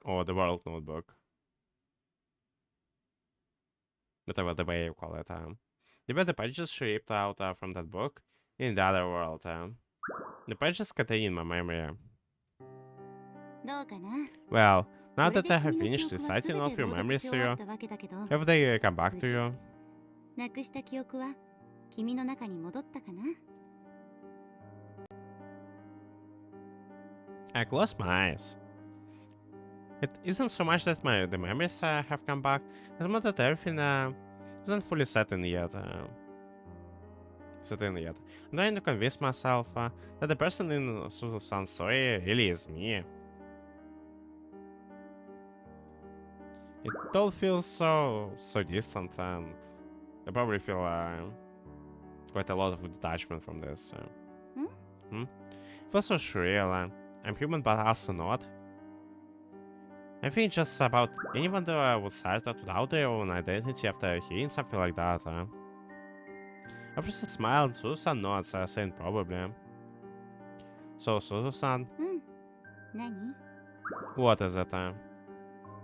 or the World Notebook. Whatever the way you call it. The pages she ripped out from that book in the other world. The pages contain my memory. どうかな。 Well, こ now れ that で I have 君の記 finished 憶はすべ reciting て of your 朗読 memories し to 終わ you, ったわけだけど、 have they come back to you? なくした記憶は君の中に戻ったかな。 I close my eyes. It isn't so much that the memories have come back, as much that everything isn't fully set in yet. I'm trying to convince myself that the person in Susan's story really is me. It all feels so distant, and I probably feel quite a lot of detachment from this. It feels so surreal. I'm human, but also not. I think just about anyone that would start to doubt their own identity after hearing something like that. I just smiled, and Susan nods, saying probably. So, Susan, うん。何？ what is it?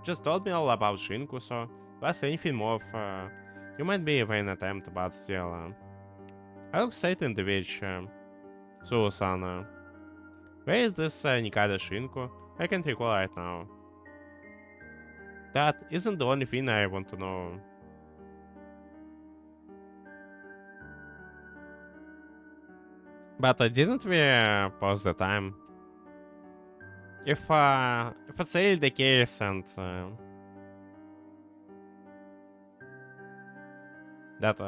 Just told me all about Shinku, so plus anything more of you might be even an attempt, but still. I look straight in the witch. Susan, where is this Nikada Shinku? I can't recall right now. That isn't the only thing I want to know. But didn't we pause the time? If it's really the case, and that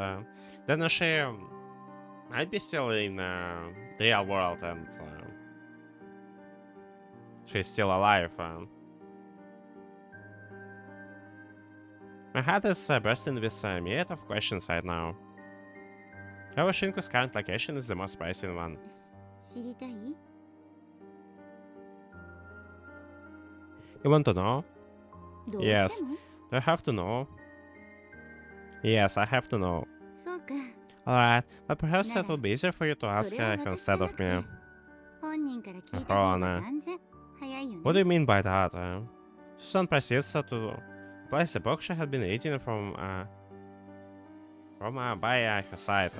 then she might be still in the real world, and she's still alive. My heart is bursting with a myriad of questions right now. However, Shinku's current location is the most pricing one. 知りたい？ You want to know? どう Yes. しても？ Do I have to know? Yes, I have to know. そうか。 Alright, but perhaps it Nada. will be easier for you to ask それは instead 私じゃ of なくて me. 本人から聞いた方が断然早いよね。 What do you mean by that? Susan proceeds to place the book she had been reading from by her side.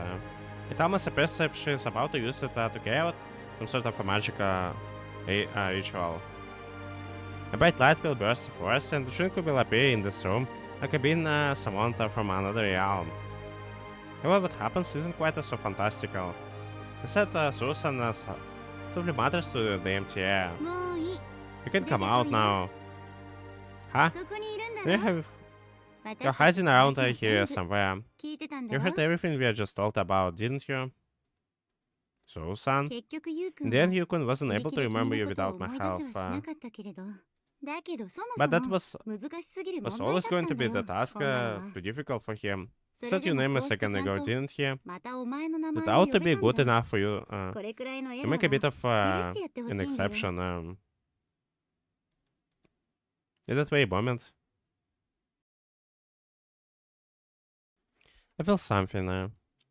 It almost appears as if she's about to use it to carry out some sort of a magical ritual. A bright light will burst forth, and Shinku will appear in this room like being summoned from another realm. However, what happens isn't quite so fantastical. Instead, Susan simply matters to the empty air. もういい。 You can come out now. Huh? そこにいるんだ You ろ。 have, 私 you're たち hiding の around 話も here 全部 somewhere. 聞いてたんだ You ろ。 heard everything we just talked about, didn't you? So-san? 結局ユウ In 君 the は end, Yukun 自 wasn't 力 able to で君 remember の you ことを without my 思い出せ help. はしなかったけれど、だけどそも But そ that も was 難しすぎる was 問題 always だっ going た to んだ be the よ、 task こんなのは。 too difficult for him. そ Said れで your も name こ a うして second ちゃん ago, と didn't he? またお前の名 That 前を ought 呼 to べ be たん good だよ。 enough for you これくらいのエ to ラー make a は bit of 許してやってほ an しいんだよ。 exception. In that very moment, I feel something.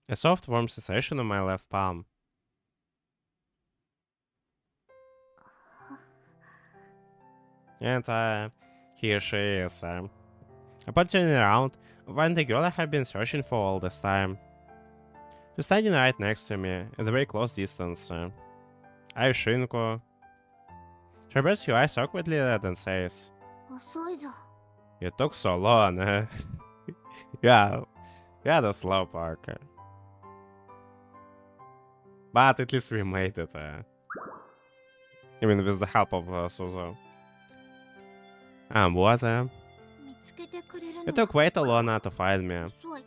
A soft, warm sensation on my left palm. And here she is. Upon turning around, I find the girl I have been searching for all this time. She's standing right next to me, at a very close distance. Are you Shinku? She bursts her eyes awkwardly and says, 遅いぞ。 You took so long. Yeah, the slowpoke. But at least we made it. I mean, with the help of Suzu. What? 見つけてくれる You の took quite a long to find me. 遅い。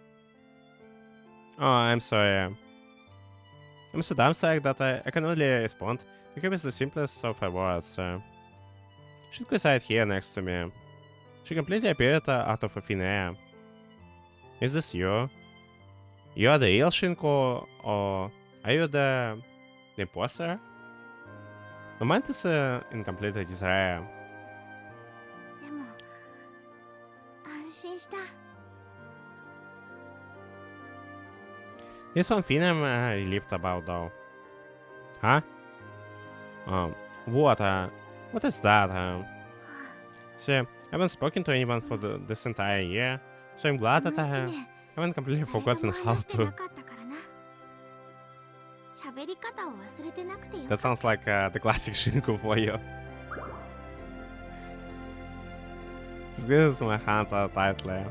Oh, I'm sorry. I'm so damn sorry that I can only respond to with the simplest of words. Shinku is right here next to me. She completely appeared out of thin air. Is this you? You are the real Shinku, or are you the imposter? My mind is in complete disarray. でも安心した。 Here's one thing I'm relieved about, though. Huh? What? What is that? See, I haven't spoken to anyone for this entire year, so I'm glad that I この一年 haven't completely 誰とも forgotten how 話してな to. かったからな。喋り方を忘れてなくてよ That sounds like the classic Shinku for you. Squeezes my hand tightly. な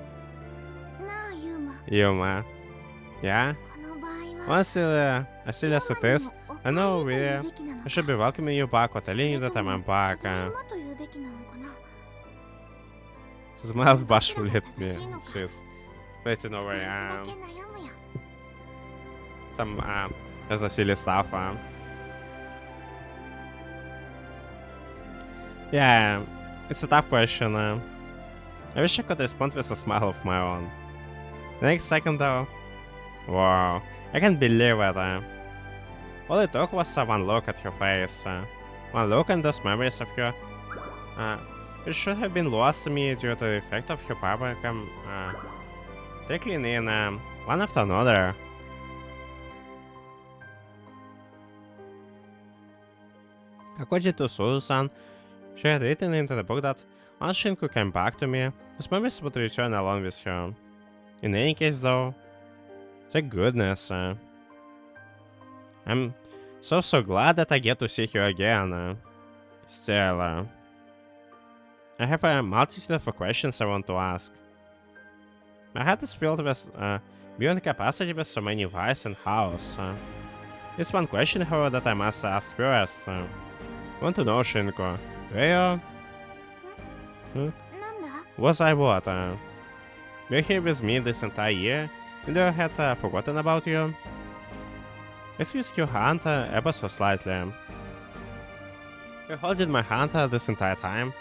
あユーマ。 Yuma. Yeah? この場合は Honestly, as silly as it is, I know I should be welcoming you back or telling you that I'm back. She smiles bashfully at me. She's waiting over some there's a silly stuff. Yeah, it's a tough question. I wish I could respond with a smile of my own. The next second though, wow, I can't believe it. All it took was one look at her face. One look and those memories of her. It should have been lost to me due to the effect of her power trickling in one after another. According to Suzu-san, she had written into the book that once Shinku came back to me, those memories would return along with her. In any case though, thank goodness. I'm so glad that I get to see her again. Still, I have a multitude of questions I want to ask. My head is filled with beyond capacity with so many whys and hows. There's one question, however, that I must ask first. I want to know, Shinku, where was I what? Were you here with me this entire year, and I had forgotten about you? I squeezed your hand ever so slightly. You holding my hand this entire time?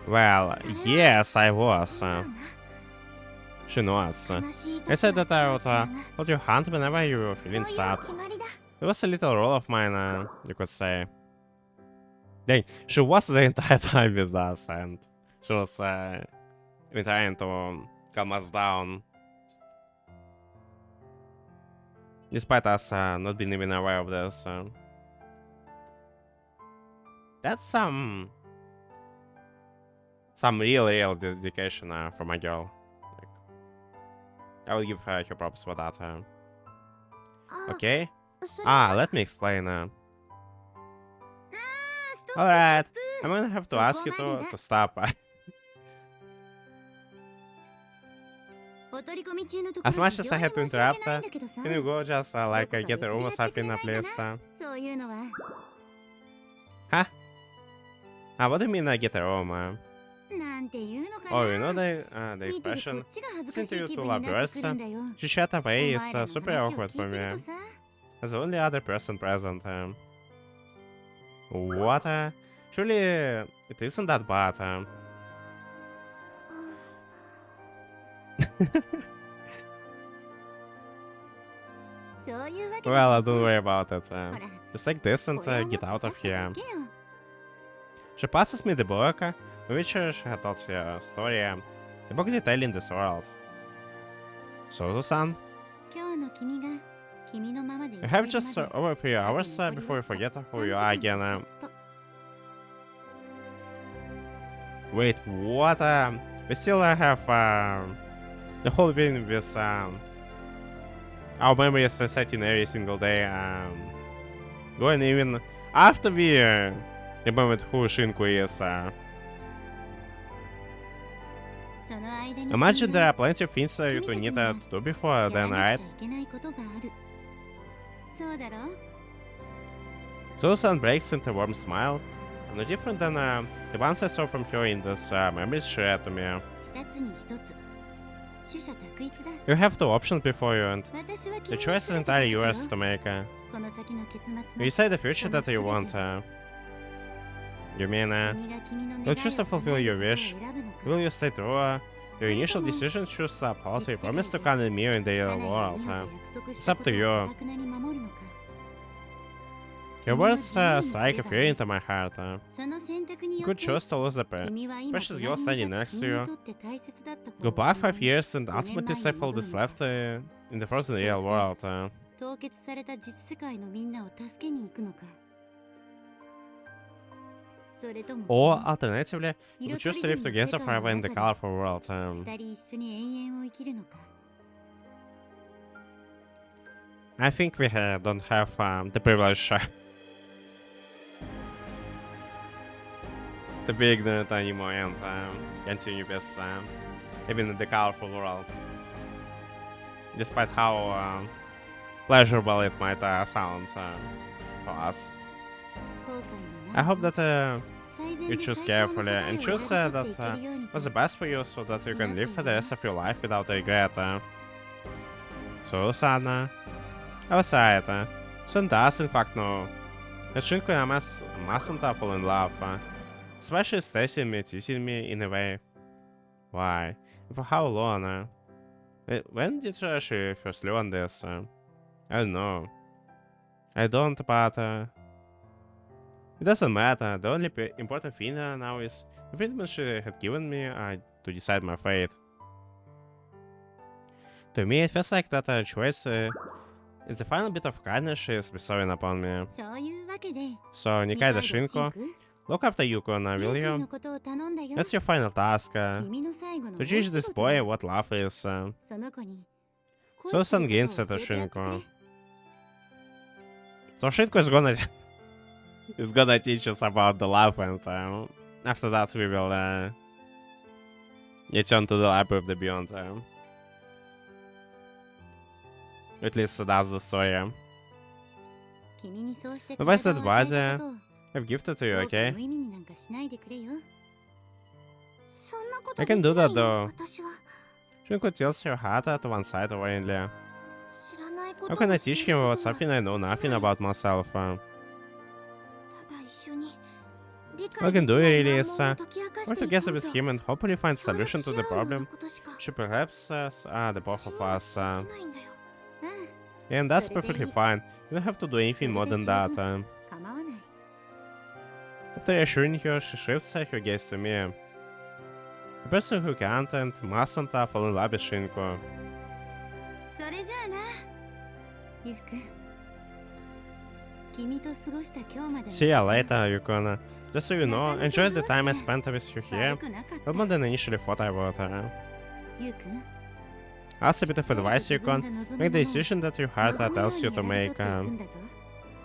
Well, yes, I was. She nods. I said that I would hold your hand whenever you were feeling sad. It was a little role of mine, you could say. Dang, she was the entire time with us, and she was trying to calm us down. Despite us not being even aware of this. That's some real dedication for my girl. Like, I will give her props for that. Okay? Let me explain. Alright, I'm gonna have to ask you to stop. As much as I had to interrupt, can you go just like get a room or something, please? Huh? What do you mean get a room? Oh, you know the expression? Listening to you two lovebirds, she shut away is super awkward for me. as the only other person present. What? Surely it isn't that bad. そういうわけだ Well, から don't さ worry about it. ほら Just take this and これを持 get って out さっ of さと here. 行けよ She passes me the book, which she had told her story. The book detailing this world. So, 今日の君が君のままで you いら have れる just まで over 3 hours 後に取り before you 出すと forget who 3 you 時 are 間 again. ちょっと Wait, what? We still have the whole thing with our memories setting every single day. Going even after we remembered who Shinku is. その間に Imagine 君 there は are plenty of things you to need to do before や then, らな right? くちゃいけないことがあるそうだろ Susan breaks into a warm smile. No different than the ones I saw from her in this memories shared to me. 二つに一つ取捨択一だ You have two options before you, and 私は the 君に choice is 全て entirely 託 yours す to よ make. この先の結末 You も say the future that you want. You mean, 君が君の願 you'll い choose to を叶 fulfill え your ることを wish? 選ぶのか Will you stay true? Your initial decision choose the path you promise to come and me in the 家 real 内 world. に約束し It's た up こと to を you. 頑なに守るのか Your words strike a fear into my heart. その選択に You よっ could て choose to lose the 君は今 precious 選 girl び standing に next 立つ to 君 you. にとって大切だったこと Go を back 知 5 り years and 5 ultimately 年 save 前 all に that's 戻るの left in the frozen real そうして world. 凍結された実世界のみんなを助けに行くのかそれとも Or alternatively, 君 you could choose to 色とり live どり together の世界 forever の in the 中で colorful world. 二人一緒に永遠を生きるのか I think we don't have the privilege to be ignorant anymore and continue with living in the colorful world. Despite how pleasurable it might sound for us. 後悔のない I hope that 最善 you で choose 最高の carefully 答え and を choose 選び that 取っていけるようにと what's the best for you so that you can live for the rest of your life without regret. So, Sana, I was right. Sun does, in fact, know that Shinku and I mustn't fall in love. Especially Stacy me, teasing me in a way. Why? And for how long? When did she first learn this? I don't know. I don't, but it doesn't matter. The only important thing now is the freedom she had given me to decide my fate. To me, it feels like that choice is the final bit of kindness she is bestowing upon me. そういうわけで So, 二階 Nikaido 堂シン Shinku, ク look after Yuko, ゆ will うくん you? のことを頼んだよ That's your final task. 君の最後の To 大 teach 仕 this 事 boy だ what love is. その子に So 恋する Sun こと gains を at 教えてやってくれ Shinku. So Shinku is gonna is gonna teach us about the love, and after that we will return to the library of the beyond. At least that's the story. 君にそうしてのバイスだと体を与えたことを I've gifted to you, どうか okay? 無意味になんかしないでくれよそんなこと I で can き do ない that よ though. 私は Shinku tilts her heart to one side worryingly. 知らないこと How を can I 知 teach る him こ about とは something I know nothing about myself? ただ一緒に理 What 解 I で can き do ない really 難 is 問を解き明か work してい together こう with と him and hopefully find 協力 solution し to 合 the うような problem. ことしか She perhaps the both 私 of には us. できないんだようん And that's それでいい perfectly fine. You don't have to do anything more than that. 構わない After reassuring her, she shifts her gaze to me. A person who can't and mustn't fall in love with Shinku. それじゃあなゆうくん君と過ごした今日までの See ya 時間 later, Yukona. Just so you know, enjoy the time I spent with you here. 悪くなかった Not more than initially thought I would. ゆうくん Ask a bit of advice, 自分 Yukon. が望む Make the ものを decision that your heart 望むよう tells you に to 選び make. 取っていくんだぞ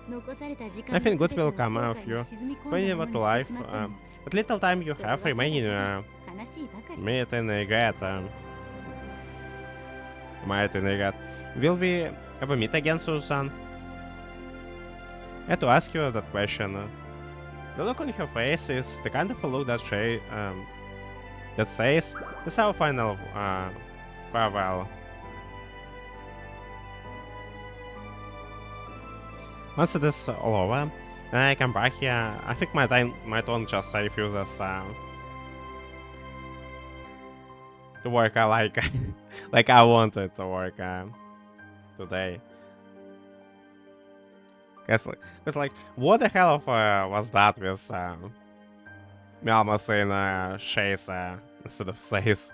残された時間 I think の good 全て will を come 後 out 悔 of you. に沈み込ん When だ you も want の to にして life, しまったのも what little time you それ have ばかり remaining だけど悲しいばかり may it in regret. Might in regret. Will we ever meet again, Susan? I had to ask you that question. The look on her face is the kind of a look that that says, "This is our final farewell." Once it is all over, then I come back here. I think my tongue just refuses to work like like I wanted to work today. Cause like, what the hell of, was that with Myanmar saying Shays instead of Says?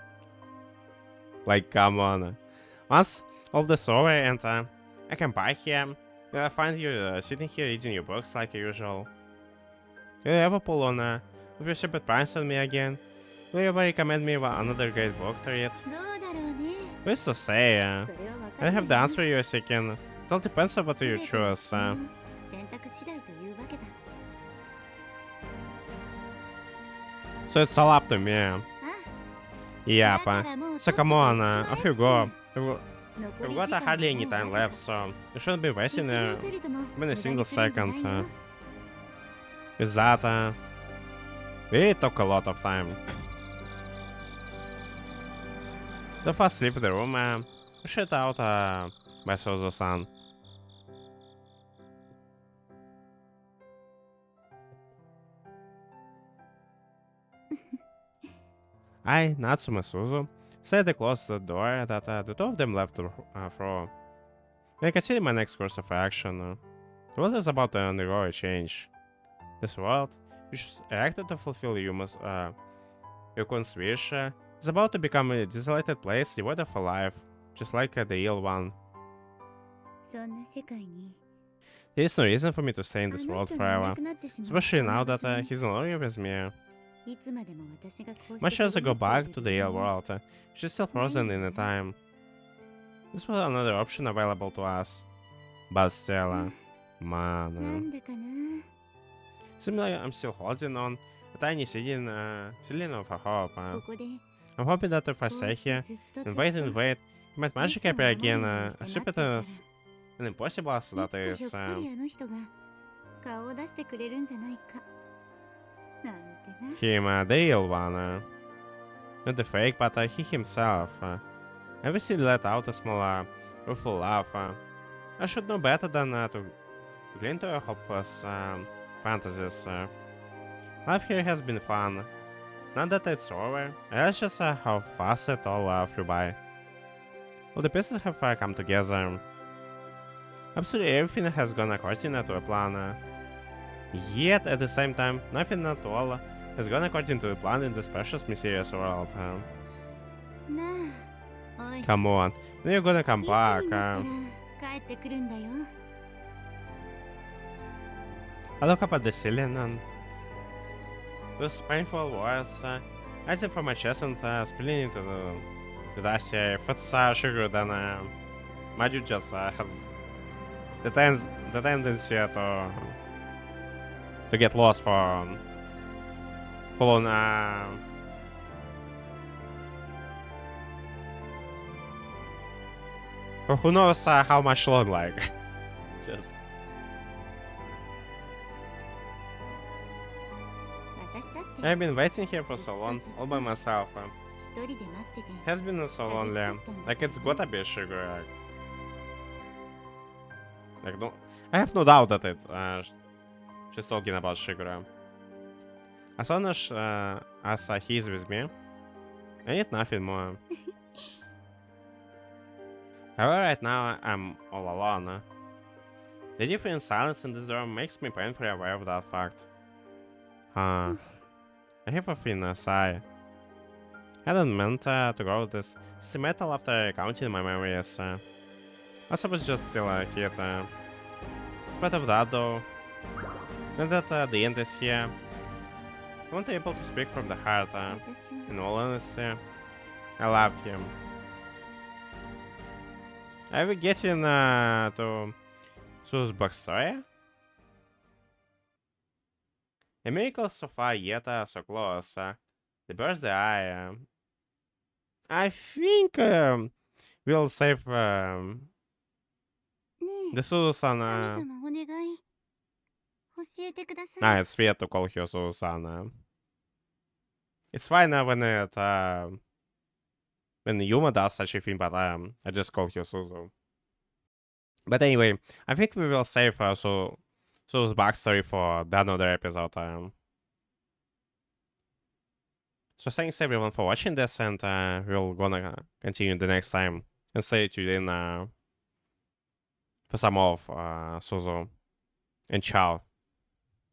Like, come on. Once all this over and I come back here, I find you sitting here reading your books like usual. Will you ever pull on with your stupid pranks on me again? Will you ever recommend me another great book to read? どうだろうね。 Who's to say? それはわか I る don't have the わよ。 answer you're seeking. It all depends on what you 全て choose. の選択次第というわけだ。 So it's all up to me. あ、 Yeah, だか pa. らもう So とっと come と on, 行っちまえ off you go. って。 We've 残り got 時間 hardly は any もう time わ left, ずか。 so you shouldn't be 導 wasting いてるとも even 無 a 駄 single にするんじゃ second ないよ。 with that. We took a lot of time. The first leave the room, shut out by Sozo-san. I, Natsume Suzu, said they closed the door that the two of them left through. I consider my next course of action. The world is about to undergo a change. This world, which is erected to fulfill Yukun's wish, is about to become a desolated place devoid of a life, just like the real one. そんな世界に There is no reason for me to stay in あ this の world 人がいな forever, くなってしまう especially こんな now 場 that 所に he's no longer with me. いつまでも私がこう Much して as I とど go まって back い to る the 理由 real は world, she's still frozen in the time. This was another option available to us. But still, な man. んでかな Seems like I'm still holding on a tiny ceiling of a hope. ここで I'm hoping that if I こう stay して here ずっとず and っ wait と and wait, it might ミス magically を appear 守る again, ように as して待 stupid っていたら as and impossible as い that つかひょ is. っこりあの人が顔を出してくれるんじゃないかなんてな Him, the real one. Not the fake, but he himself. I recently let out a small, rueful laugh. I should know better than to cling to your hopeless fantasies. Life here has been fun. Now that it's over, I realize just how fast it all flew by. All the pieces have come together. Absolutely everything has gone according to a plan. Yet, at the same time, nothing at all has gone according to the plan in this precious, mysterious world. なあおい Come on, when you're gonna come いつ back? になったら帰ってくるんだよ I look up at the ceiling and those painful words rising from my chest and spilling into the dusty air. If it's sugar, then Maju just has the tendency to get lost for full on for who knows how much long, like. Just 私だって I've been waiting here for so long, all by myself. 一人で待ってて It has been so lonely. Like it's gotta be sugar. Like no, I have no doubt that she's talking about sugar. As long as he's with me, I need nothing more. However, right now I'm all alone. The different silence in this room makes me painfully aware of that fact. Huh. I have a thin sigh. I hadn't meant to go this metal after counting my memories. I was just still a kid. In spite of that, though, now that the end is here, I want to be able to speak from the heart. 私は In all honesty, I love him. Are we getting to Sue's backstory? A miracle so far, yet so close. The birthday I think we'll save ね the Susan. え神様お願い教えてください It's weird to call her Susan. It's fine when Yuma does such a thing, but I just call her Suzu. But anyway, I think we will save Su's backstory for the another episode. So thanks everyone for watching this, and we'll gonna continue the next time and stay tuned in for some more of Suzu and Ciao.